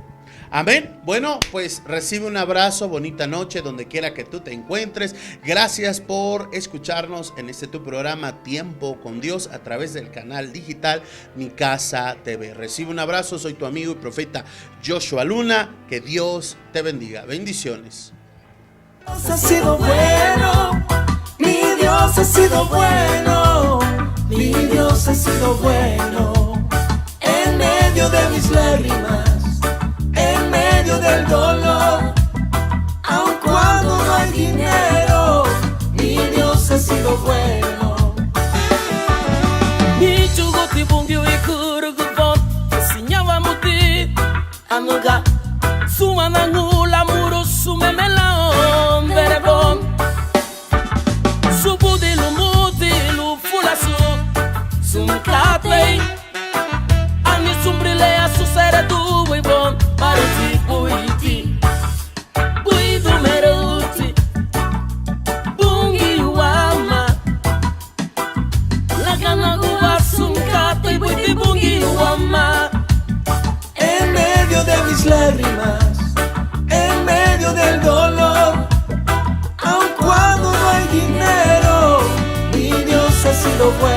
Speaker 1: Amén. Bueno, pues recibe un abrazo, bonita noche, donde quiera que tú te encuentres. Gracias por escucharnos en este tu programa Tiempo con Dios a través del canal digital Mi Casa TV. Recibe un abrazo, soy tu amigo y profeta Joshua Luna. Que Dios te bendiga. Bendiciones.
Speaker 4: Dios ha sido bueno, mi Dios ha sido bueno, mi Dios ha sido bueno. En medio de mis lágrimas, en medio del dolor, aun cuando no hay dinero, mi Dios ha sido bueno. Mi chugoti bungyo y kurugubon, sinyawa muti, anuga, sumanangula muro sumemelaon verebon, subudilu mudilu fulasu, sumkatlei, ani sumbrilea susere tu bon. Maruti buiti, buidu meruti, bungi wama, la gana guasumkata y buiti bungi wama. En medio de mis lágrimas, en medio del dolor, aun cuando no hay dinero, mi Dios ha sido bueno.